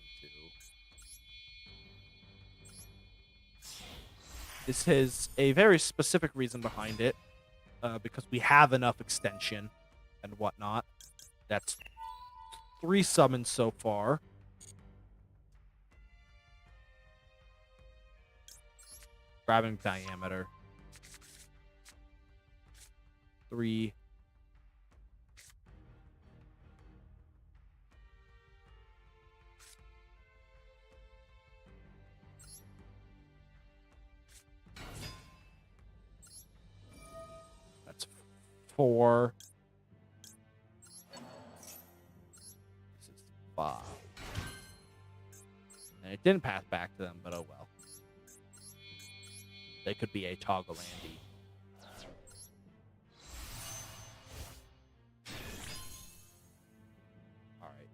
This has a very specific reason behind it, because we have enough extension and whatnot. That's 3 summons so far. Grabbing Diameter. 3. That's 4. This is 5. And it didn't pass back to them, but oh well. They could be a Toggle Andy. Alright.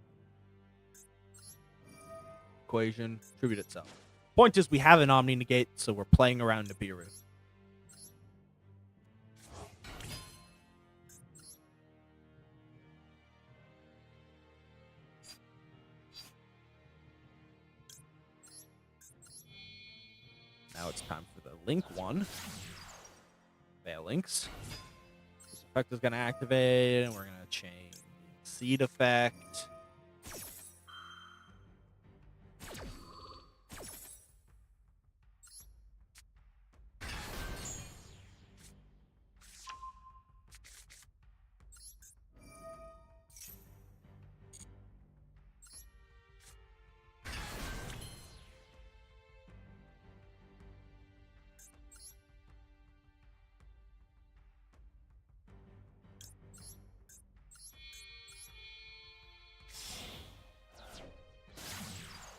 Equation, tribute itself. Point is, we have an Omni Negate, so we're playing around Nibiru. Now it's time for the Link one. Phalanx. This effect is going to activate, and we're going to change Seed effect.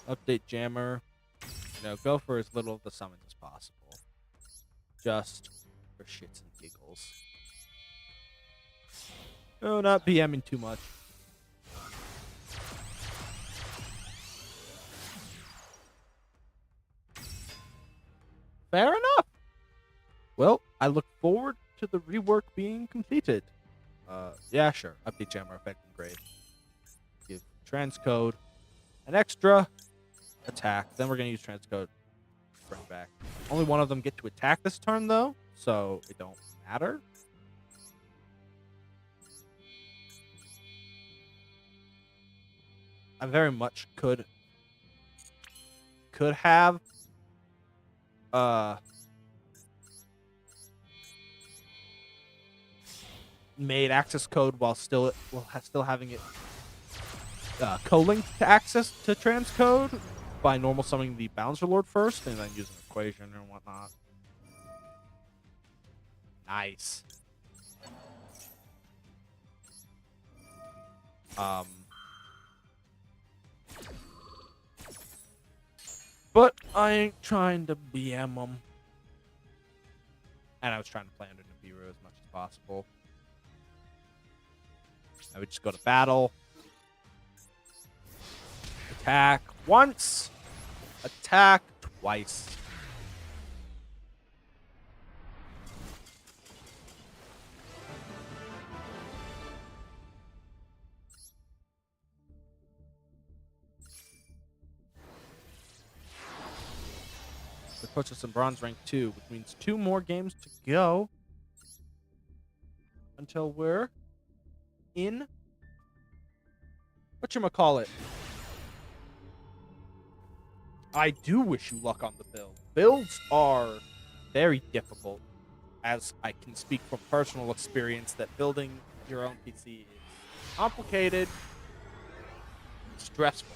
Update Jammer. Go for as little of the summons as possible. Just for shits and giggles. No, not BMing too much. Fair enough. Well, I look forward to the rework being completed. Yeah, sure. Update Jammer effect and grade. Give transcode an extra attack. Then we're gonna use transcode. Bring back. Only one of them get to attack this turn though, so it don't matter. I very much could have made access code while still having it co-linked to access to transcode by normal summoning the Bouncer Lord first and then using equation and whatnot. Nice. But I ain't trying to BM them. And I was trying to play under Nibiru as much as possible. I would just go to battle. Attack once. Attack twice. That puts us in bronze rank 2, which means 2 more games to go until we're in whatchamacallit. I do wish you luck on the build. Builds are very difficult, as I can speak from personal experience that building your own PC is complicated, stressful.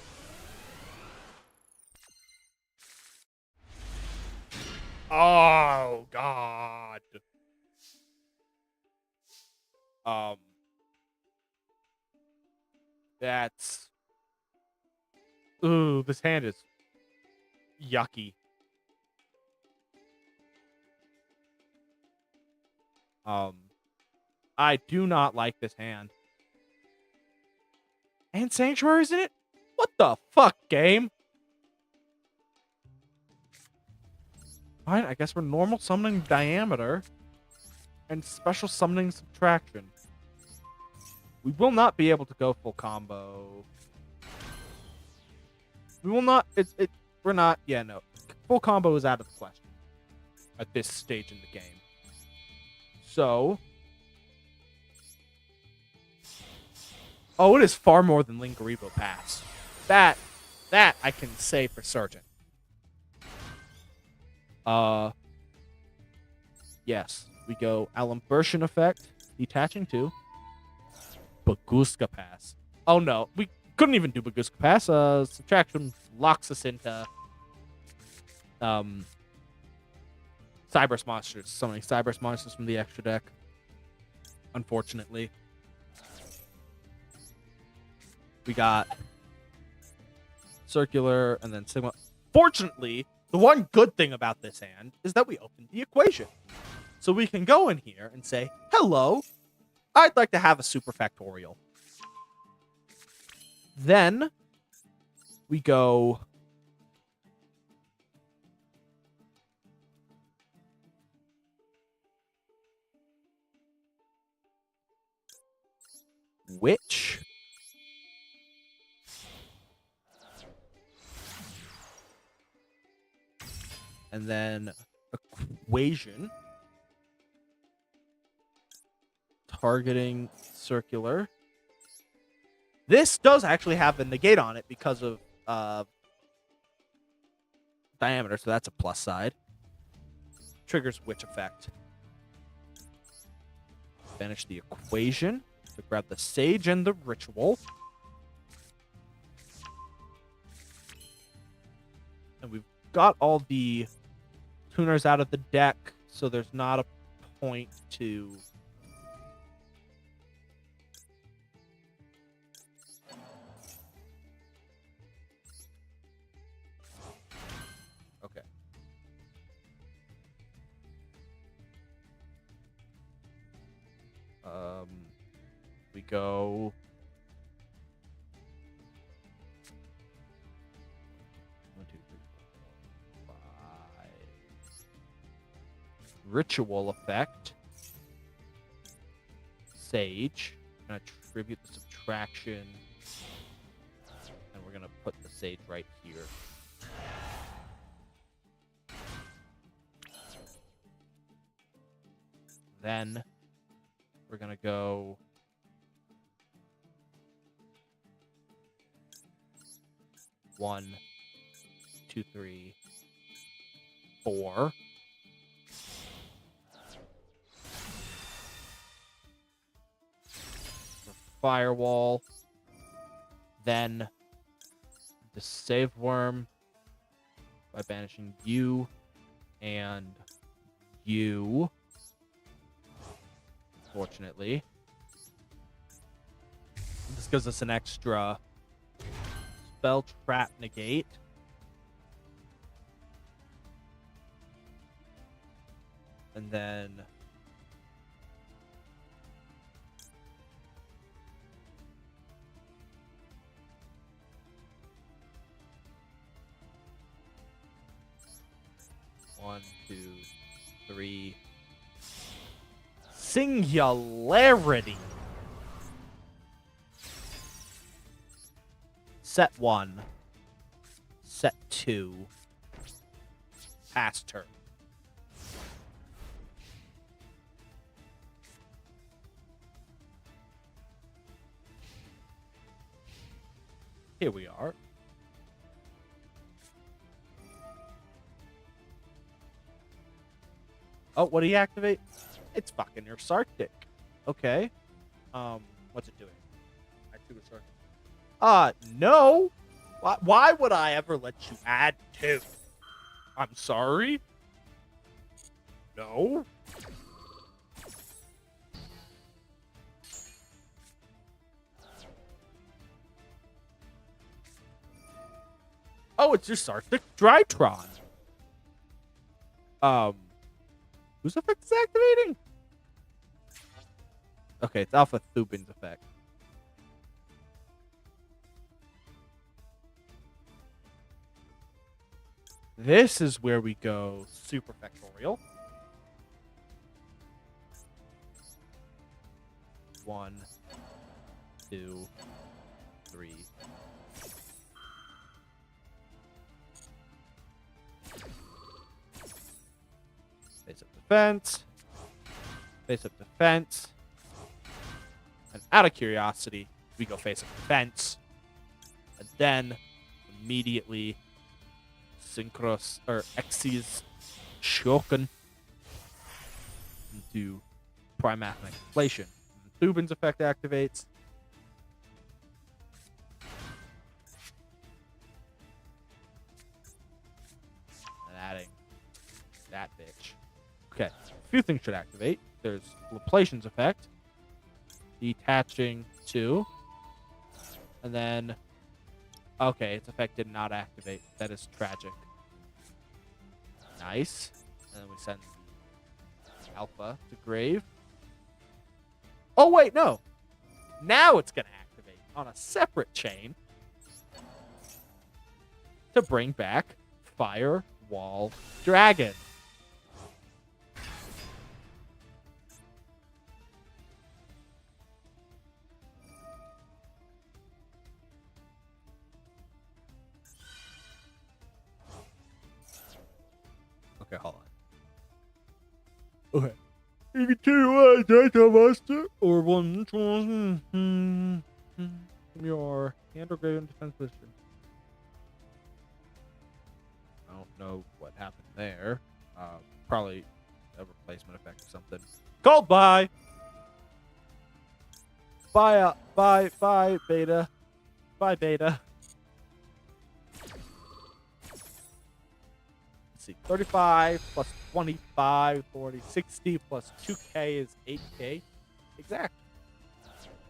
Oh God. That's ooh, this hand is yucky. I do not like this hand. And Sanctuary's in it? What the fuck, game? Alright, I guess we're normal summoning diameter and special summoning subtraction. We will not be able to go full combo. We will not. We're not. Yeah, no. Full combo is out of the question at this stage in the game. So. Oh, it is far more than Lingaribo Pass. That I can say for certain. Yes. We go Alimbertian effect, detaching to Baguska Pass. Oh no, we couldn't even do Baguska Pass. Subtraction locks us into Cyberse monsters. Summoning Cyberse monsters from the extra deck. Unfortunately. We got Circular and then Sigma. Fortunately, the one good thing about this hand is that we opened the equation. So we can go in here and say, hello, I'd like to have a super factorial. Then we go Witch. And then Equation. Targeting Circular. This does actually have a negate on it because of diameter, so that's a plus side. Triggers Witch effect. Finish the Equation. So grab the Sage and the Ritual. And we've got all the tuners out of the deck, so there's not a point to go. 1, 2, 3, 4, 5. Ritual effect. Sage. Gonna tribute the subtraction. And we're gonna put the sage right here. Then we're gonna go 1, 2, 3, 4. Firewall. Then the save worm by banishing you and you. Fortunately, this gives us an extra spell trap negate. And then one, two, three. Singularity. Set 1. Set 2. Pass turn. Here we are. Oh, what do you activate? It's fucking your Sarctic. Okay. What's it doing? No. Why would I ever let you add 2? I'm sorry. No. Oh, it's your Sarctic Drytron. Whose effect is activating? Okay, it's Alpha Thubin's effect. This is where we go super factorial. 1, 2, 3. Face up defense. Face up defense. And out of curiosity, we go face up defense. And then immediately Synchros or Xyz Shoken into Primath Inflation. Thubin's effect activates. And adding that bitch. Okay, a few things should activate. There's Laplacian's effect. Detaching 2. And then okay, its effect did not activate. That is tragic. Nice. And then we send Alpha to grave. Oh, wait, no. Now it's going to activate on a separate chain to bring back Firewall Dragon. Okay, hold on. Okay. You can choose Data Master or one from your hand or grave in defense position. I don't know what happened there. Probably a replacement effect or something. Called bye. Bye, beta. Bye, beta. See, 35 plus 25, 40, 60 plus 2k is 8k. Exact.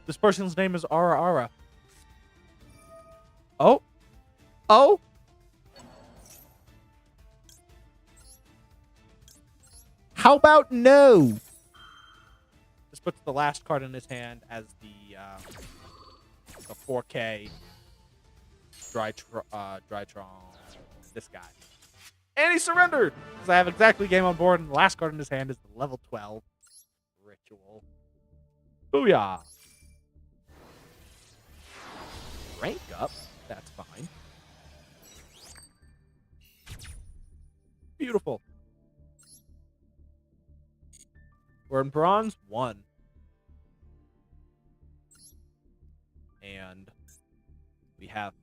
This person's name is Ara Ara. Oh. Oh. How about no? This puts the last card in his hand as the the 4K Drytron, this guy. And he surrendered! Because I have exactly game on board, and the last card in his hand is the level 12 Ritual. Booyah! Rank up, that's fine. Beautiful. We're in Bronze 1. And we have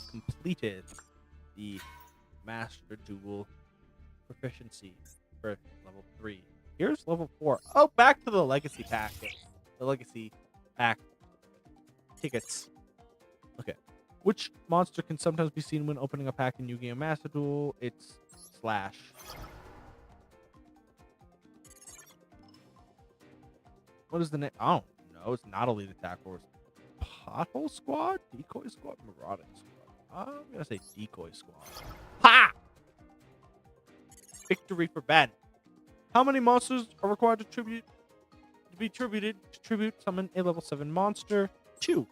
completed the Master Duel proficiency for level 3. Here's level 4. Oh, back to the Legacy Pack. The Legacy Pack tickets. Okay. Which monster can sometimes be seen when opening a pack in Yu-Gi-Oh! Master Duel? It's Slash. What is the name? I don't know. It's not Elite Attack Force. Pothole Squad? Decoy Squad? Marauding Squad. I'm going to say Decoy Squad. Ha! Victory for Ben. How many monsters are required to be tributed to tribute summon a level 7 monster? 2.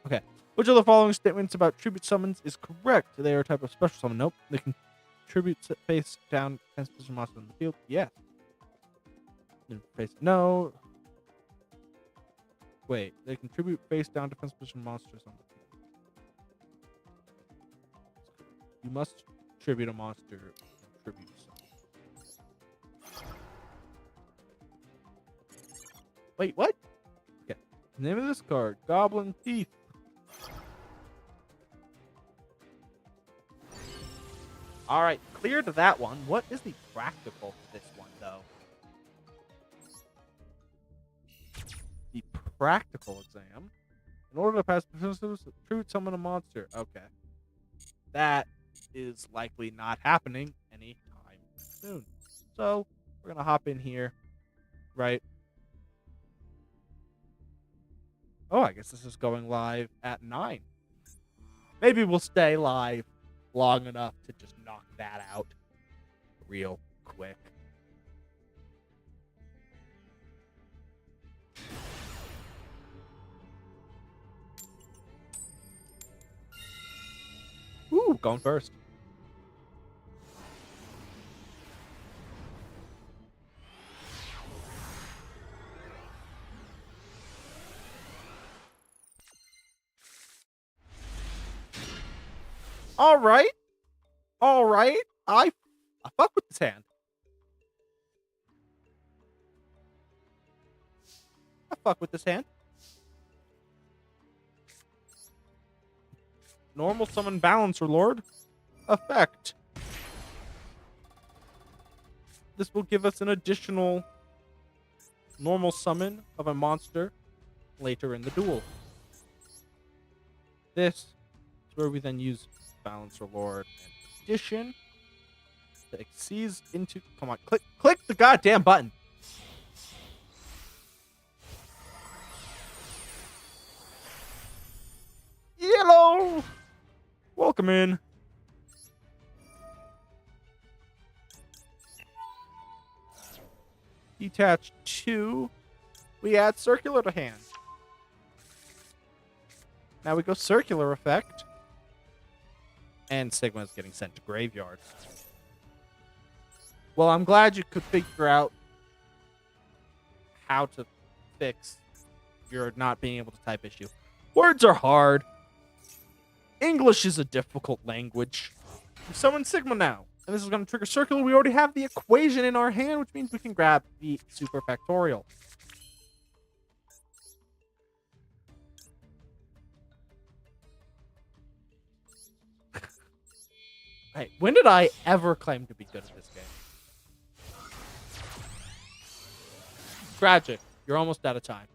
Okay. Which of the following statements about tribute summons is correct? They are a type of special summon. Nope. They can tribute face down defense position monster in the field. Yes. Face no. Wait. They can tribute face down defense position monsters on the field. You must tribute a monster. Tribute summon. Wait, what? Okay. Name of this card: Goblin Teeth. All right, clear to that one. What is the practical for this one, though? The practical exam. In order to pass tribute summon a monster. Okay. That is likely not happening anytime soon. So, we're going to hop in here. Right. Oh, I guess this is going live at 9. Maybe we'll stay live long enough to just knock that out real quick. Ooh, going first. All right. All right. I fuck with this hand. I fuck with this hand. Normal summon Balancer Lord. Effect. This will give us an additional normal summon of a monster later in the duel. This is where we then use Balancer Lord and addition that exceeds into. Come on, click the goddamn button. Yellow. Welcome in. Detach 2. We add circular to hand. Now we go circular effect. And Sigma is getting sent to graveyard. Well, I'm glad you could figure out how to fix your not being able to type issue. Words are hard. English is a difficult language. We summon Sigma now. And this is going to trigger circular. We already have the equation in our hand, which means we can grab the super factorial. Hey, when did I ever claim to be good at this game? Tragic. You're almost out of time.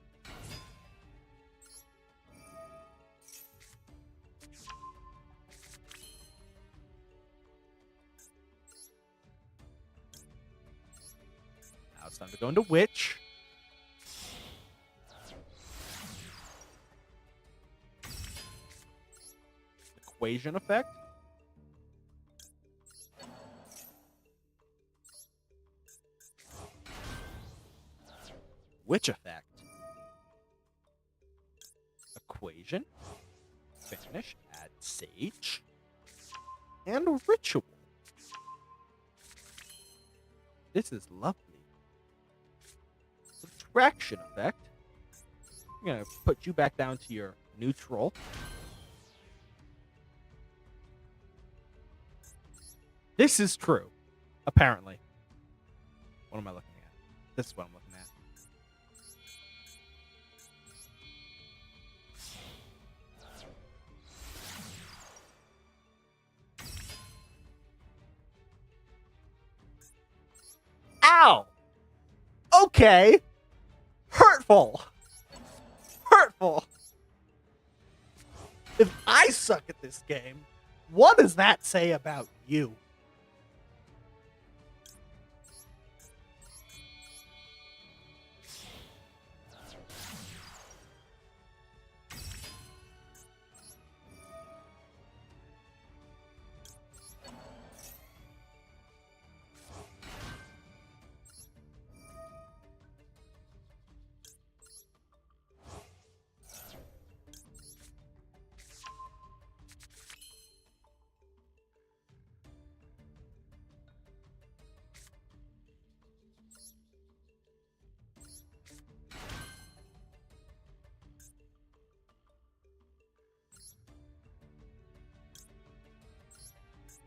Now it's time to go into Witch. Equation effect. Witch effect. Equation. Vanish. Add Sage. And Ritual. This is lovely. Subtraction effect. I'm going to put you back down to your neutral. This is true, apparently. What am I looking at? This is what I'm looking at. Ow! Okay. Hurtful. Hurtful. If I suck at this game, what does that say about you?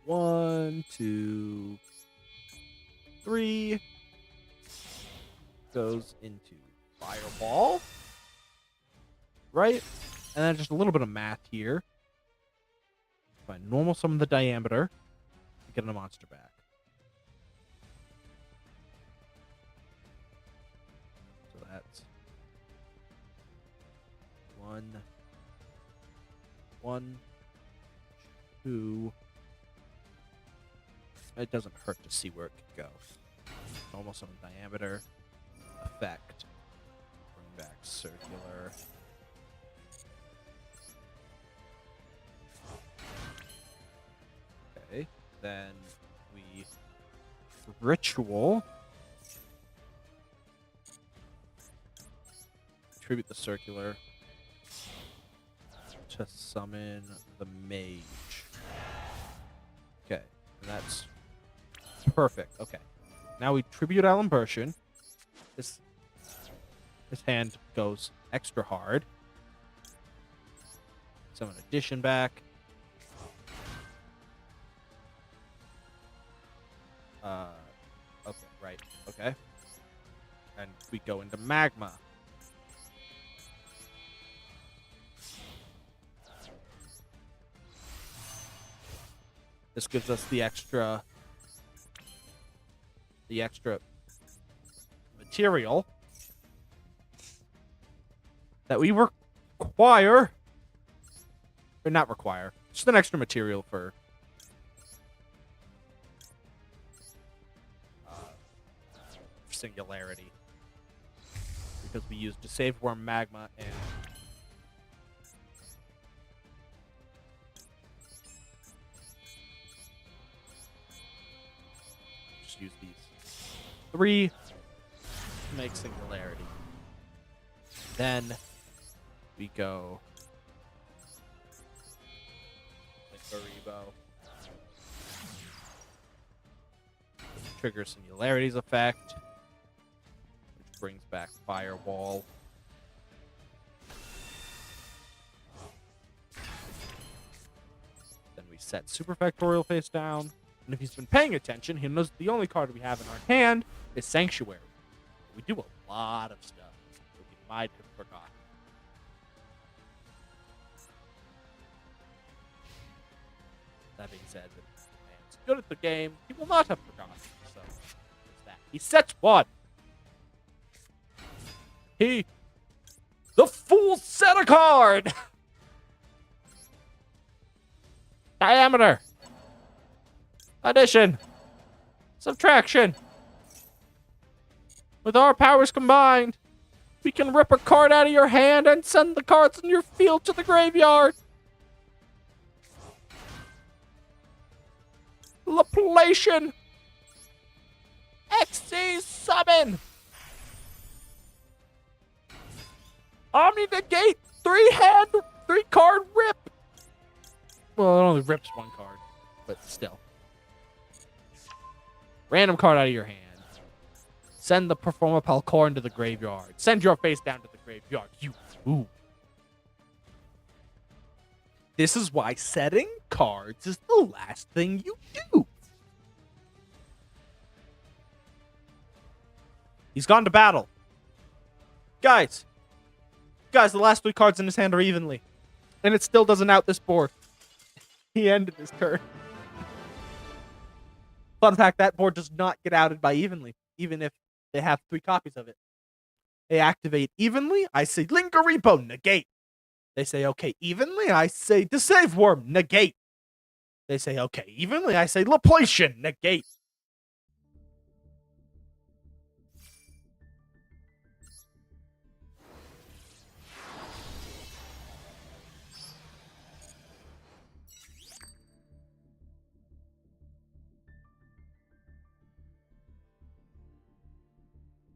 One, two, three. Goes into Fireball. Right? And then just a little bit of math here. If I normal sum the diameter, get a monster back. So that's one, two. It doesn't hurt to see where it could go. Normal sum diameter. Effect. Bring back circular. Okay. Then we ritual. Tribute the circular to summon the mage. Okay. And that's perfect. Okay. Now we tribute Alan Bershin. His hand goes extra hard. Summon addition back. Okay, right. Okay. And we go into magma. This gives us the extra material that we require, or not require, just an extra material for singularity, because we used to save worm magma and just use these 3 to make singularity. Then we go like Garibo. Trigger singularity's effect, which brings back Firewall. Then we set Super Factorial face down. And if he's been paying attention, he knows the only card we have in our hand is Sanctuary. We do a lot of stuff that we might have forgotten. That being said, the man's good at the game. He will not have forgotten. So, there's that. He sets 1. The fool set a card! Diameter. Addition. Subtraction. With our powers combined, we can rip a card out of your hand and send the cards in your field to the graveyard. Laplation. XC summon. Omni Negate! 3-hand, 3-card rip! Well, it only rips 1 card, but still. Random card out of your hand. Send the Performa Palcor into the graveyard. Send your face down to the graveyard. You fool. This is why setting cards is the last thing you do. He's gone to battle. Guys, the last 3 cards in his hand are evenly. And it still doesn't out this board. He ended his turn. Fun fact, that board does not get outed by evenly, even if they have 3 copies of it. They activate evenly, I say Linger Repo, negate. They say, okay, evenly, I say Deceive Worm, negate. They say, okay, evenly, I say Laplacian, negate.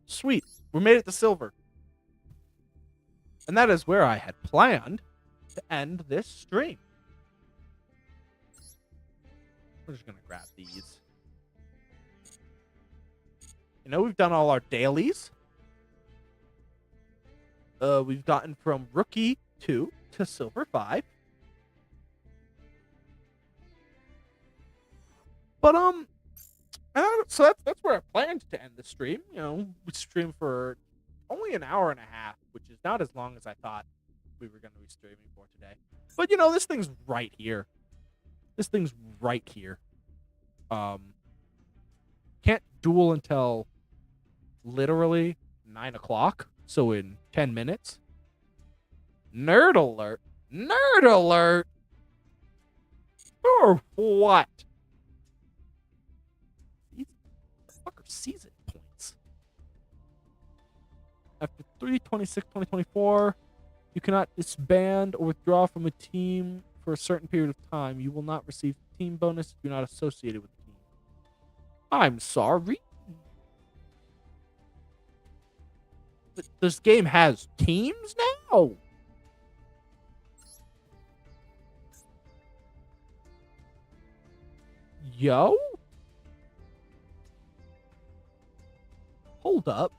Sweet. We made it to silver. And that is where I had planned to end this stream. We're just going to grab these. You know, we've done all our dailies. We've gotten from Rookie 2 to Silver 5. But, so that's where I planned to end the stream. You know, we streamed for only an hour and a half, which is not as long as I thought we were going to be streaming for today. But, you know, this thing's right here. This thing's right here. Can't duel until literally 9 o'clock. So in 10 minutes. Nerd alert. Nerd alert. Or what? Season points. After 3/26/2024, you cannot disband or withdraw from a team for a certain period of time. You will not receive team bonus if you're not associated with the team. I'm sorry. But this game has teams now. Yo? Hold up.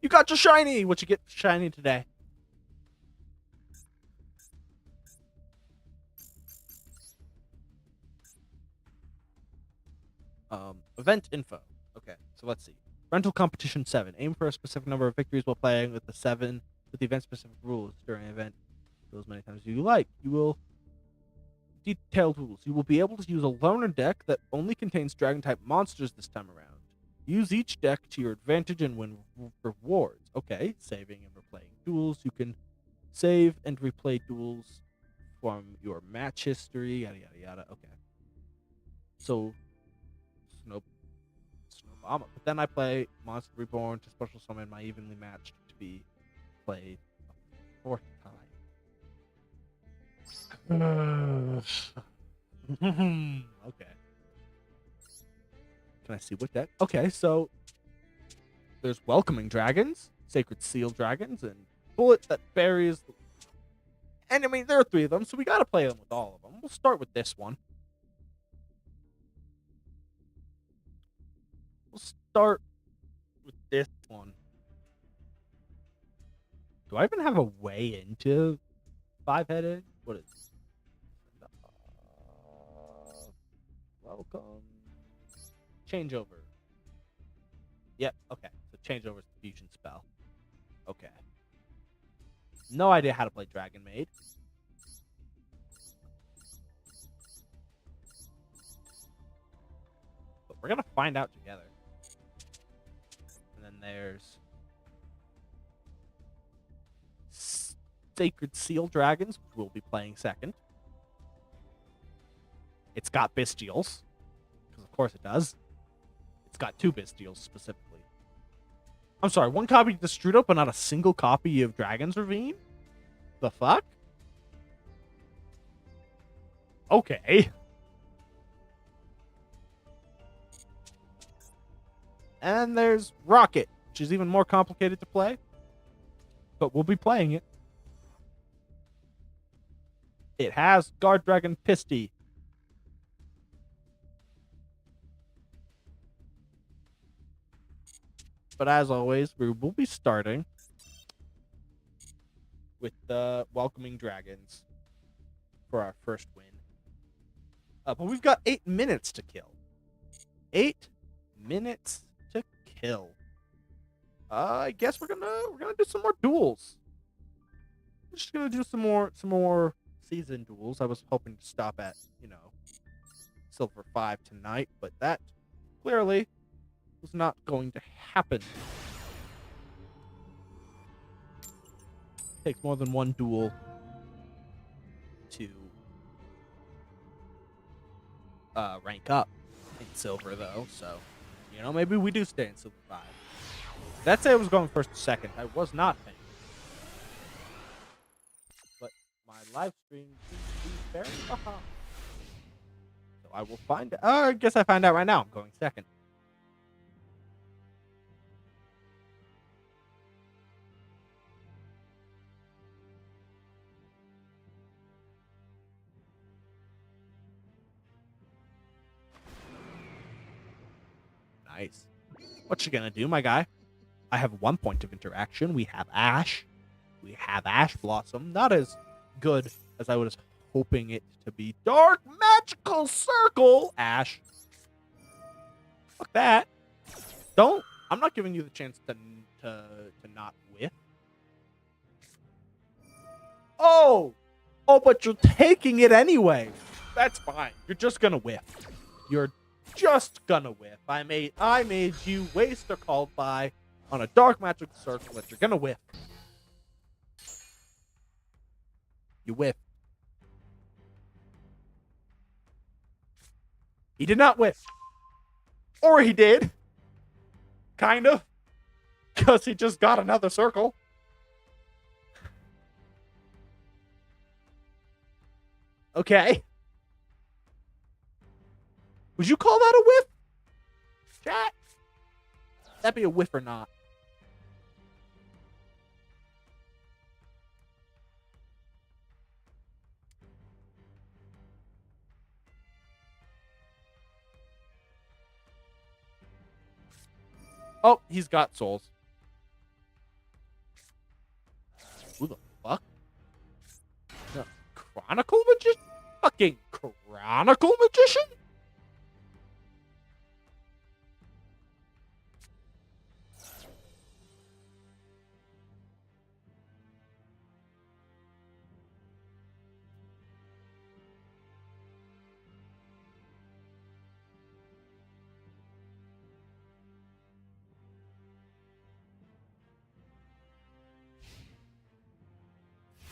You got your shiny. What you get shiny today? Event info. Okay, so let's see. Rental competition 7. Aim for a specific number of victories while playing with the event specific rules during an event. As many times as you like. You will detailed rules. You will be able to use a loner deck that only contains dragon type monsters this time around. Use each deck to your advantage and win rewards. Okay, saving and replaying duels. You can save and replay duels from your match history. Yada yada yada. Okay. So Snowbomber. But then I play Monster Reborn to special summon my evenly matched to be played a 4th time. Okay. Can I see what deck? Okay, so there's Welcoming Dragons, Sacred Seal Dragons, and Bullet that buries. And I mean, there are 3 of them, so we gotta play them with all of them. We'll start with this one. We'll start with this one. Do I even have a way into 5-headed? What is it? Welcome. Changeover. Yep, okay. So changeover is the fusion spell. Okay. No idea how to play Dragon Maid. But we're gonna find out together. And then there's Sacred Seal Dragons, which we'll be playing second. It's got Bestials, because of course it does. It's got 2 Bestials specifically. I'm sorry, 1 copy of Destrudo, but not a single copy of Dragon's Ravine? The fuck? Okay. And there's Rocket, which is even more complicated to play. But we'll be playing it. It has Guard Dragon Pisty. But as always, we will be starting with the Welcoming Dragons for our first win. But we've got 8 minutes to kill. 8 minutes to kill. I guess we're gonna do some more duels. We're just gonna do some more season duels. I was hoping to stop at, Silver 5 tonight, but that clearly was not going to happen. Takes more than one duel to rank up in Silver, though, so maybe we do stay in Silver 5. That's it. I was going first or second. I was not paying. But my live stream seems to be very behind. So I will find out. I guess I find out right now. I'm going second. Nice. What you gonna do, my guy? I have 1 point of interaction. We have Ash. We have Ash Blossom. Not as good as I was hoping it to be. Dark Magical Circle! Ash. Fuck that. Don't. I'm not giving you the chance to not whiff. Oh! Oh, but you're taking it anyway. That's fine. You're just gonna whiff. You're just gonna whiff. I made you waste a called by on a Dark Magical Circle that you're gonna whiff. You whiff. He did not whiff. Or he did. Kind of. Because he just got another circle. Okay. Would you call that a whiff? Chat? That'd be a whiff or not. Oh, he's got souls. Who the fuck? The Chronicle Magician? Fucking Chronicle Magician?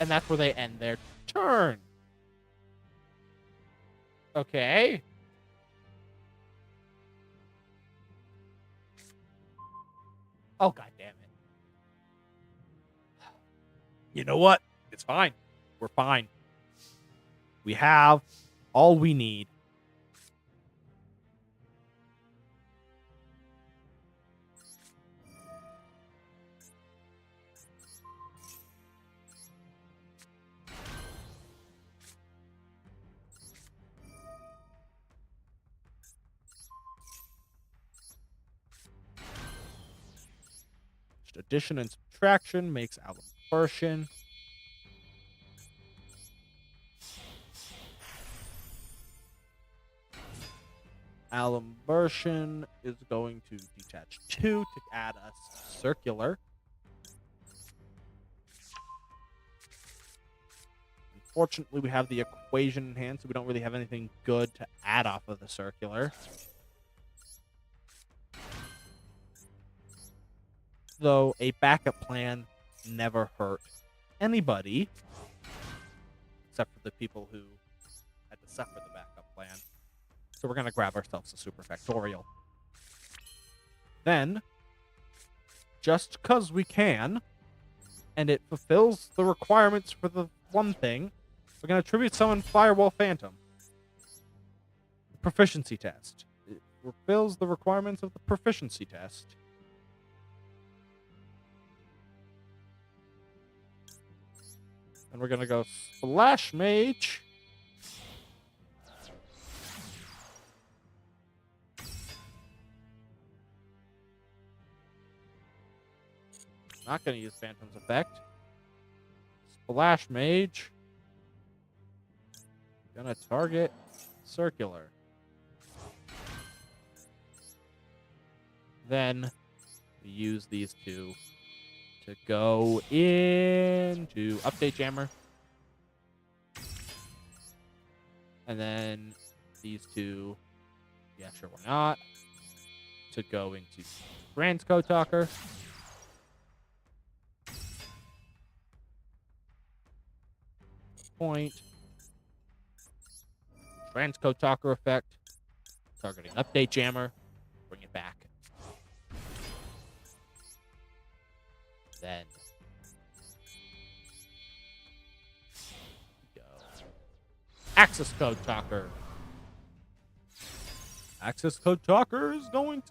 And that's where they end their turn. Okay. Oh, god damn it. You know what? It's fine. We're fine. We have all we need. Addition and subtraction makes Alimversion. Alimversion is going to detach 2 to add us circular. Unfortunately, we have the equation in hand, so we don't really have anything good to add off of the circular. Though a backup plan never hurt anybody, except for the people who had to suffer the backup plan. So we're going to grab ourselves a super factorial. Then, just because we can, and it fulfills the requirements for the one thing, we're going to tribute summon Firewall Phantom. Proficiency test. fulfills the requirements of the proficiency test. And we're gonna go Splash Mage. Not gonna use Phantom's effect. Splash Mage. Gonna target Circular. Then we use these two to go into Update Jammer. And then these two, yeah, sure, why not, to go into Transcode Talker. Point. Transcode Talker effect. Targeting Update Jammer. Bring it back. Then go. Access Code Talker. Access Code Talker is going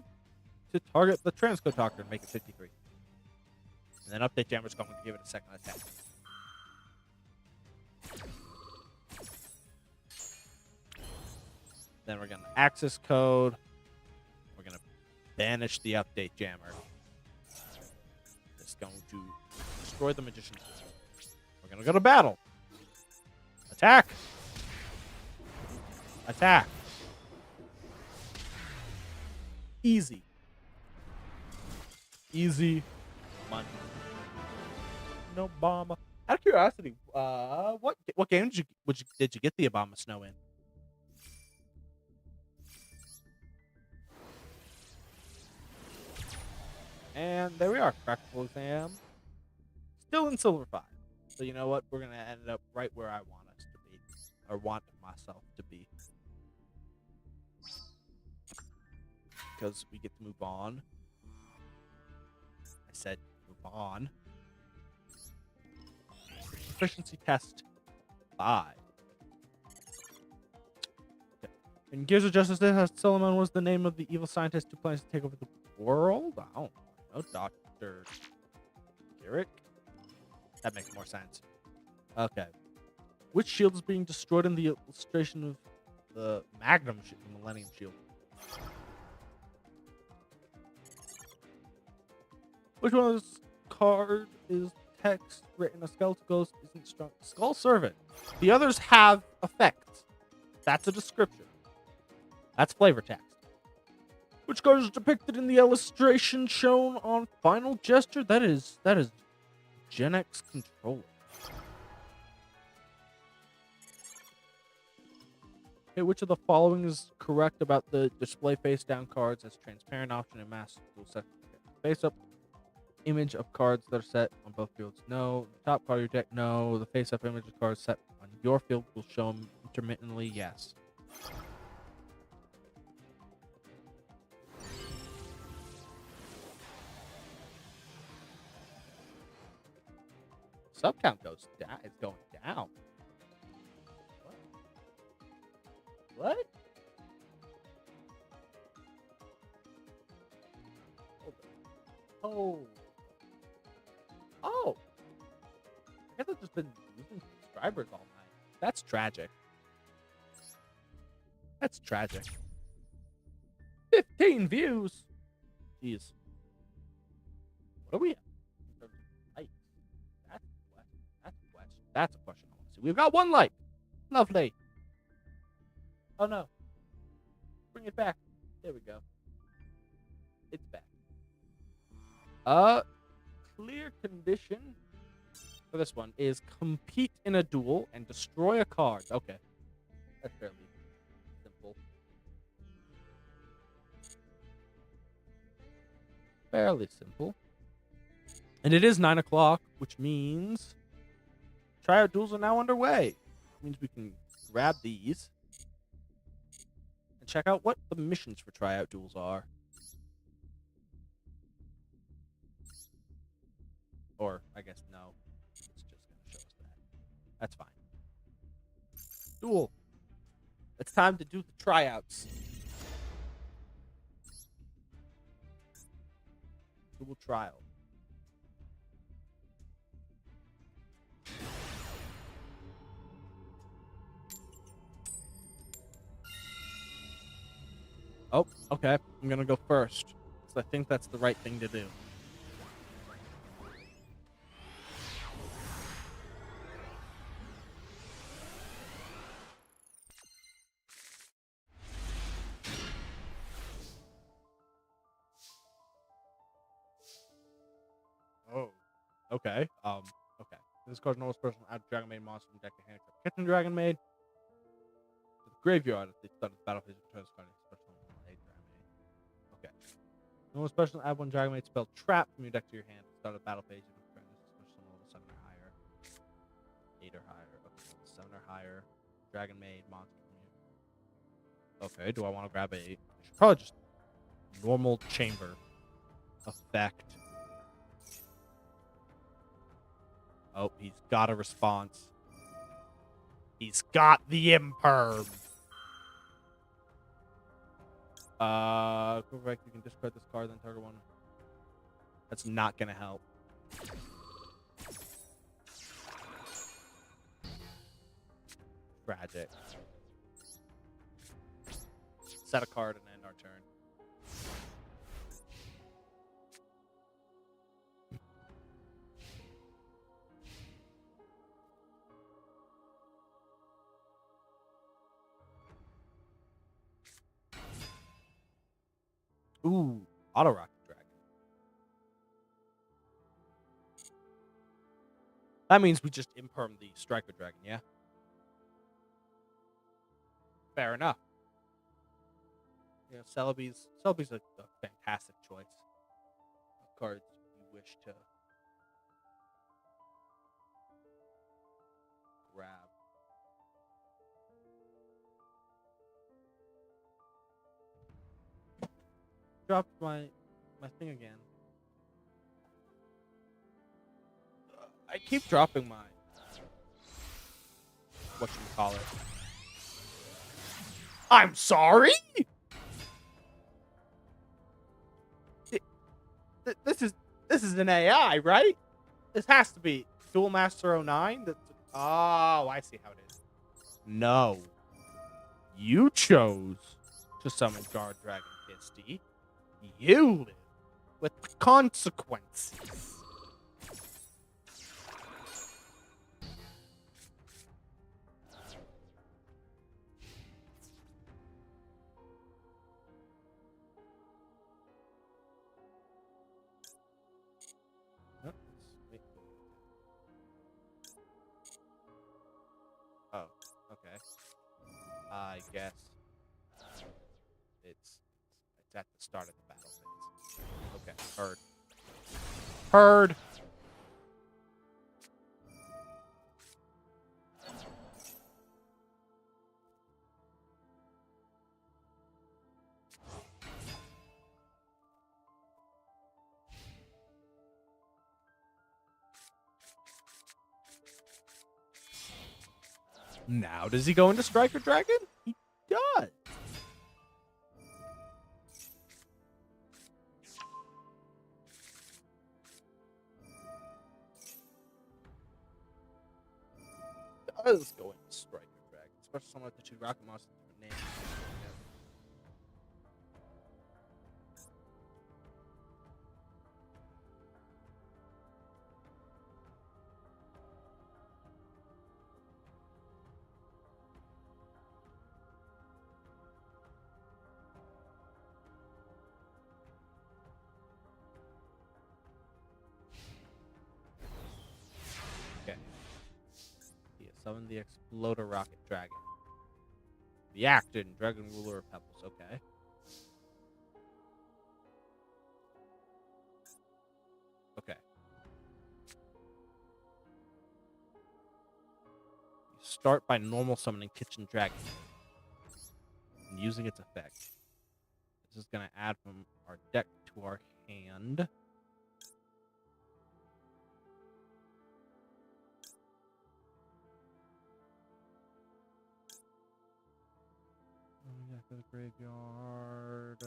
to target the Transcode Talker and make it 53. And then Update Jammer is going to give it a second attack. Then we're going to Access Code. We're going to banish the Update Jammer. It's going to destroy the Magician's Wheel. We're going to go to battle. Attack. Attack. Easy. Easy money. No bomb. Out of curiosity, what game did you get the Obama Snow in? And there we are. Practical exam. Still in Silver 5. So you know what? We're going to end up right where I want us to be. Or want myself to be. Because we get to move on. I said move on. Proficiency test 5. Okay. In Gears of Justice, Solomon was the name of the evil scientist who plans to take over the world. I don't know, Dr. Garrick? That makes more sense. Okay. Which shield is being destroyed in the illustration of the Magnum shield, the Millennium Shield? Which one of this card is text written? A skeletal ghost isn't strong. Skull Servant. The others have effects. That's a description. That's flavor text. Which card is depicted in the illustration shown on Final Gesture? That is Gen X Controller. Okay, which of the following is correct about the display face down cards as transparent option in Master Duel set? Face up image of cards that are set on both fields? No. The top card of your deck? No. The face up image of cards set on your field will show them intermittently? Yes. Sub count goes down. It's going down. What? Oh. Oh. I guess I've just been losing subscribers all night. That's tragic. That's tragic. 15 views. Jeez. What are we at? That's a question I want to see. We've got one like. Lovely. Oh no. Bring it back. There we go. It's back. Clear condition for this one is compete in a duel and destroy a card. Okay. That's fairly simple. Fairly simple. And it is 9 o'clock, which means tryout duels are now underway. It means we can grab these and check out what the missions for tryout duels are. Or, I guess, no. It's just going to show us that. That's fine. Duel. It's time to do the tryouts. Dual Trial. Oh, okay. I'm gonna go first. So I think that's the right thing to do. Oh. Okay. Okay. This card's normal special add Dragon Maid monster from deck to hand. Kitchen Dragon Maid. To the graveyard at the start of the battle phase, returns card special aid Dragon Maid. Okay. Normal special add one Dragon Maid spell trap from your deck to your hand at the start of the battle phase. You can return this special level 7 or higher. 8 or higher. Okay. 7 or higher. Dragon Maid monster from you. Okay, do I want to grab a... I should probably just normal chamber effect. Oh, he's got a response. He's got the imperm. Correct. You can discard this card, then target one. That's not gonna help. Tragic. Set a card and end our turn. Ooh, Auto Rocket Dragon. That means we just imperm the Striker Dragon, yeah? Fair enough. Yeah, Celebi's a fantastic choice of cards you wish to grab. Dropped my thing again. I keep dropping my whatchamacallit. I'm sorry? This is an AI, right? This has to be Duel Master 09. Oh, I see how it is. No. You chose to summon Guard Dragon Pisty. You live with the consequences. Oh, okay. I guess it's at the start of the battle phase. Okay, heard. Heard. Now does he go into Striker Dragon? He does. Does go into Striker Dragon, especially someone like the two Rocket Monsters with different names. Okay. He has summoned the Exploder Rocket Dragon. Reacted and Dragon Ruler of Pebbles. Okay. Okay. You start by normal summoning Kitchen Dragon and using its effect. This is going to add from our deck to our hand. Back to the graveyard.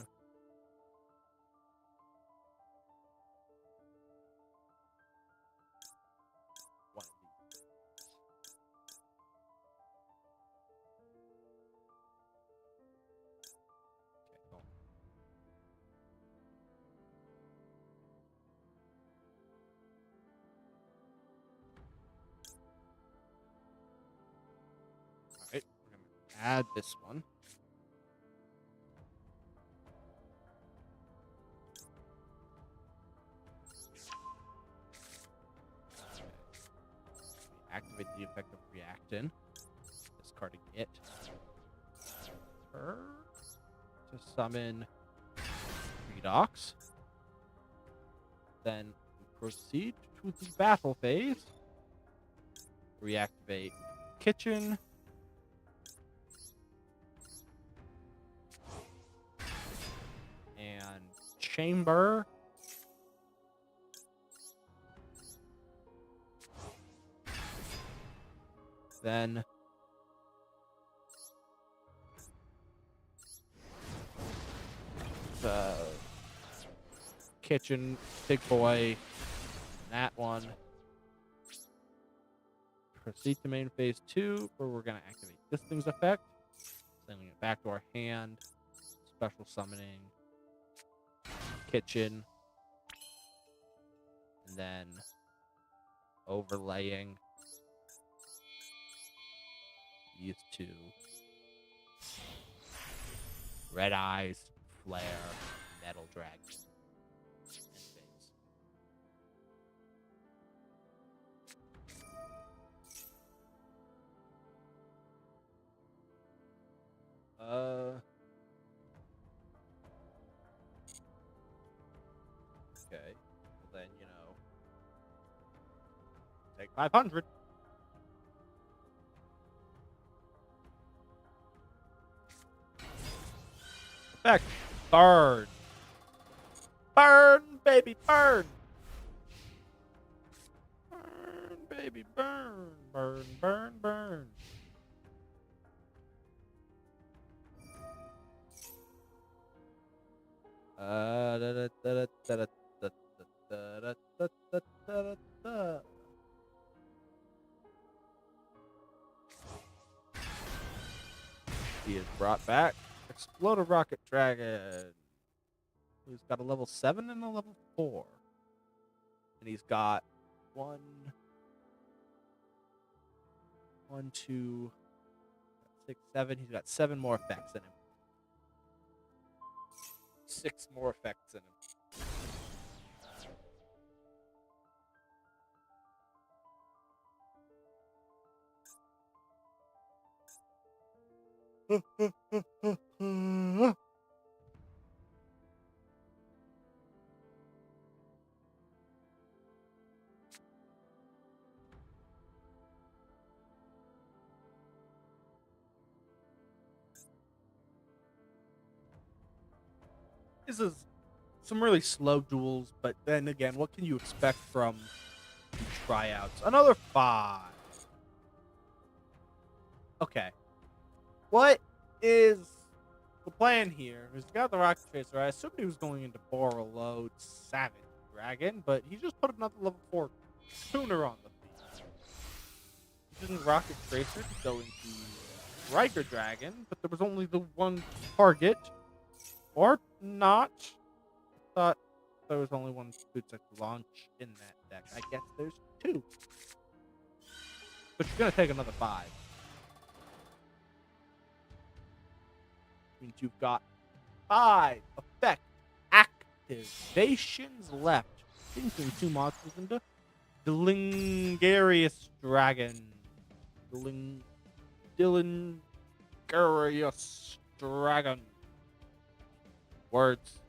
add this one. Activate the effect of Reactin. Discarding it. Her to summon Redox. Then proceed to the battle phase. Reactivate Kitchen. And Chamber. Then the Kitchen, Big Boy, that one. Proceed to main phase 2, where we're going to activate this thing's effect. Sending it back to our hand. Special summoning. Kitchen. And then overlaying these two. Red Eyes, Flare, Metal Dragon. Okay. Well then, take 500. Effect. Burn. Burn, baby, burn. Burn, baby, burn. Burn, burn, burn. He is brought back. Exploded Rocket Dragon. He's got a level 7 and a level 4. And he's got 1, 2, 6, 7. He's got 7 more effects in him. 6 more effects in him. This is some really slow duels, but then again, what can you expect from the tryouts? Another 5. Okay. What is the plan here? He's got the Rocket Chaser. I assumed he was going into Borreload Savage Dragon, but he just put another level 4 tuner on the field. He didn't Rocket Tracer to go into Riker Dragon, but there was only the one target. Or not. I thought there was only one food set to launch in that deck. I guess there's 2. But you're going to take another 5. Means you've got 5 effect activations left. Thinking 2 monsters into Dilingarius Dragon. Dilingarius Dragon. Words.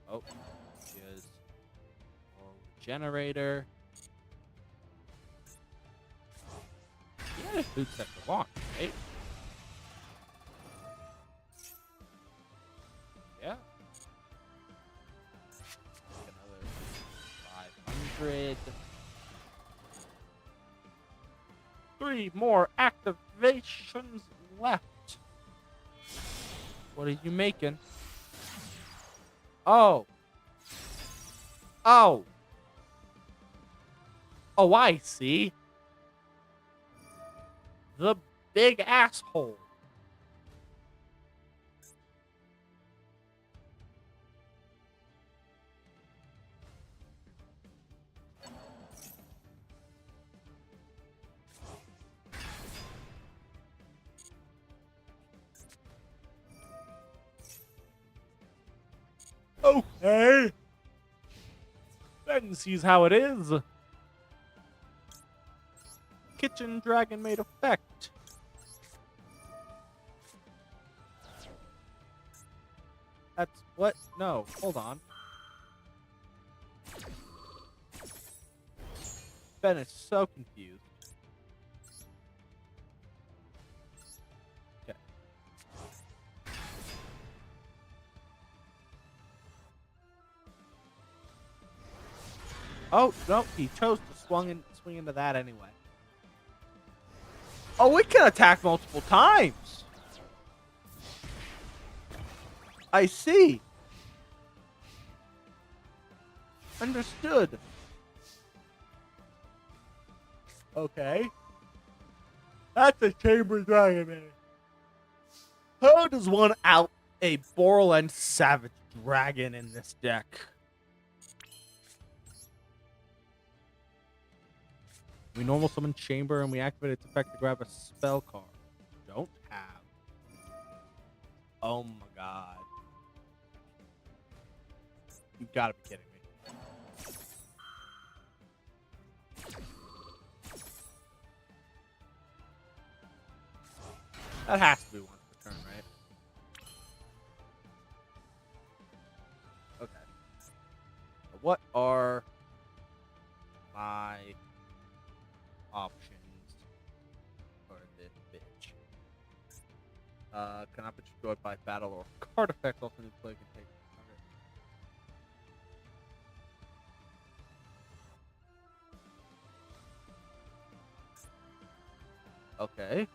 Oh, here's generator. Yeah, food set to launch, right? Yeah. Another 500. 3 more activations left. What are you making? Oh. Oh, I see. The big asshole. Okay. Ben sees how it is. Kitchen dragon made effect. That's what? No, hold on. Ben is so confused. Okay. Oh, no, he chose to swing into that anyway. Oh, it can attack multiple times. I see. Understood. Okay. That's a chamber dragon, man. How does one out a Borland Savage Dragon in this deck? We normal summon Chamber and we activate its effect to grab a spell card. Don't have. Oh my god. You gotta be kidding me. That has to be once per turn, right? Okay. What are my options for this bitch? Cannot be destroyed by battle or card effect. Also, new play can take. Okay.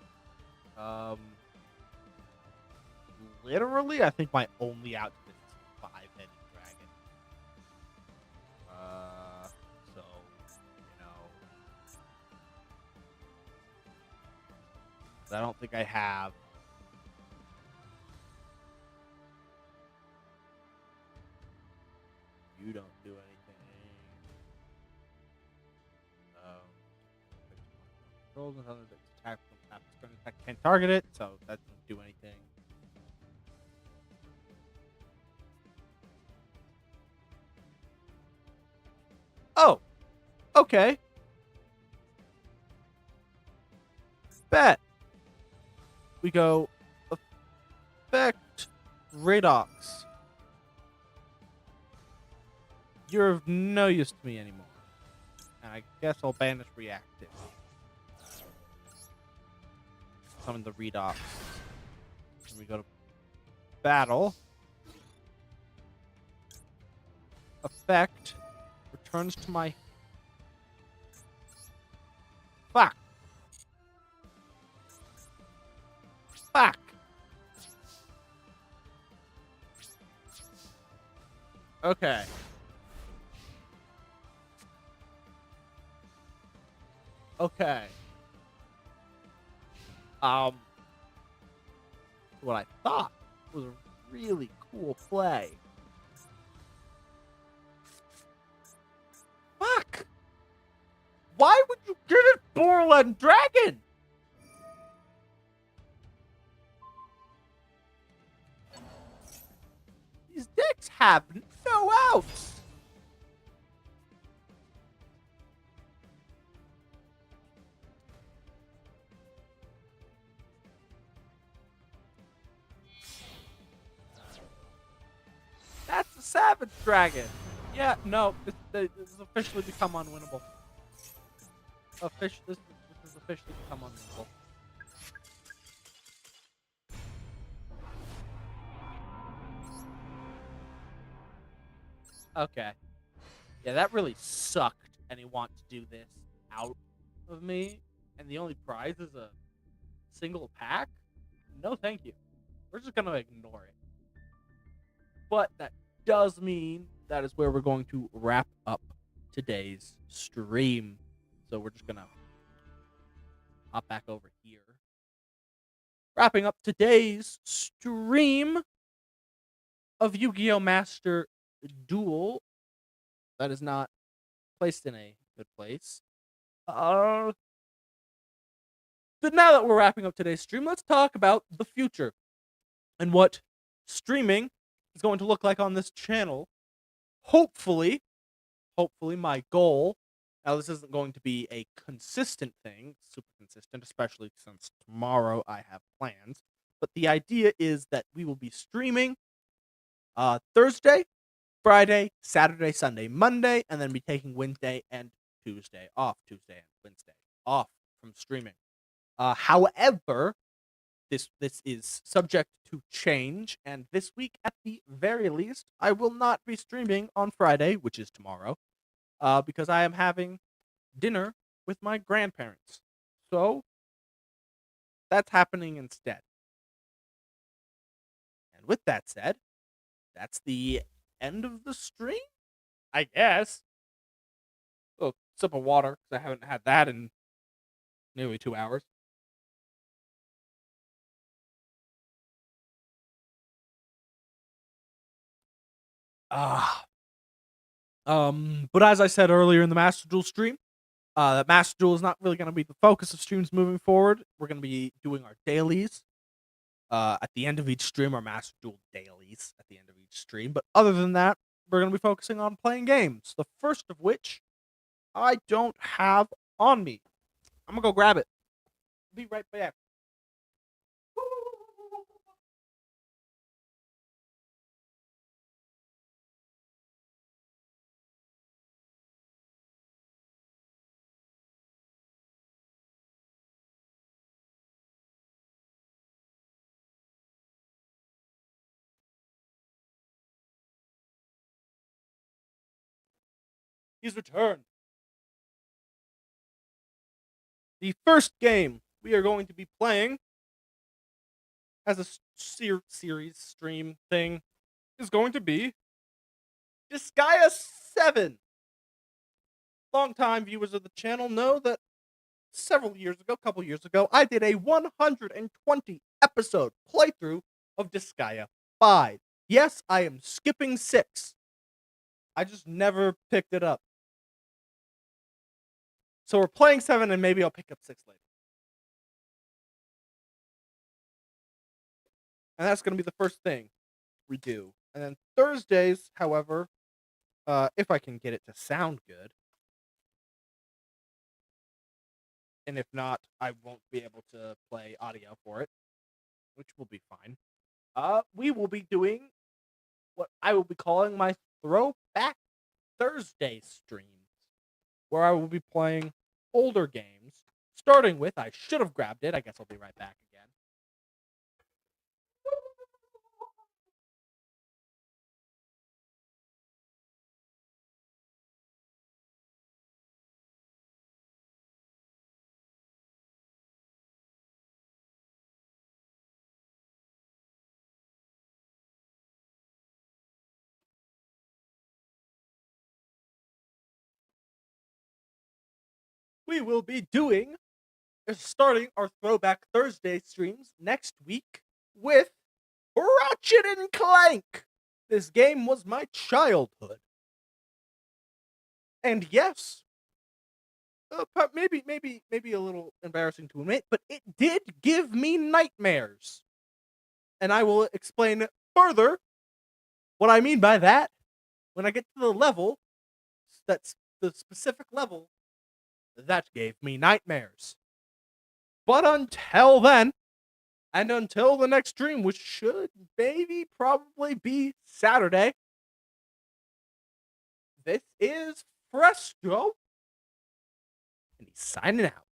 Literally, I think my only out to this is 5-headed dragon. So, you know, I don't think I have. You don't do anything. Controls and other attack from tap. Attack can't target it, so that doesn't do anything. Oh, okay. Bet. We go effect Radox. You're of no use to me anymore. And I guess I'll banish reactive. Summon the Redox. And we go to battle. Effect returns to my. Fuck. Fuck. Okay. Okay. What I thought was a really cool play. Fuck! Why would you give it Borland Dragon? These decks have no outs. That's a Savage Dragon. Yeah, no, this has officially become unwinnable. This has officially become unwinnable. Okay. Yeah, that really sucked, and he wants to do this out of me, and the only prize is a single pack? No, thank you. We're just gonna ignore it. But that does mean that is where we're going to wrap up today's stream. So we're just gonna hop back over here. Wrapping up today's stream of Yu-Gi-Oh! Master Duel. That is not placed in a good place. But now that we're wrapping up today's stream, let's talk about the future and what streaming is going to look like on this channel. Hopefully, my goal. Now, this isn't going to be a consistent thing, super consistent, especially since tomorrow I have plans. But the idea is that we will be streaming Thursday, Friday, Saturday, Sunday, Monday, and then be taking Wednesday and Tuesday off. Tuesday and Wednesday off from streaming. However, this is subject to change, and this week, at the very least, I will not be streaming on Friday, which is tomorrow, because I am having dinner with my grandparents. So that's happening instead. And with that said, that's the end of the stream, I guess. Oh, sip of water, because I haven't had that in nearly 2 hours. But as I said earlier in the Master Duel stream, Master Duel is not really going to be the focus of streams moving forward. We're going to be doing our dailies at the end of each stream, our Master Duel dailies at the end of each stream. But other than that, we're going to be focusing on playing games. The first of which I don't have on me. I'm going to go grab it. Be right back. He's returned. The first game we are going to be playing as a series stream thing is going to be Disgaea 7. Longtime viewers of the channel know that a couple years ago, I did a 120 episode playthrough of Disgaea 5. Yes, I am skipping 6. I just never picked it up. So we're playing 7, and maybe I'll pick up 6 later. And that's going to be the first thing we do. And then Thursdays, however, if I can get it to sound good, and if not, I won't be able to play audio for it, which will be fine. We will be doing what I will be calling my Throwback Thursday streams, where I will be playing older games, starting with, I should have grabbed it, I guess I'll be right back again. We will be starting our Throwback Thursday streams next week with Ratchet and Clank. This game was my childhood. And yes, maybe a little embarrassing to admit, but it did give me nightmares. And I will explain further what I mean by that when I get to the level, that's the specific level that gave me nightmares. But until then, and until the next stream, which should probably be Saturday, this is Fresco, and he's signing out.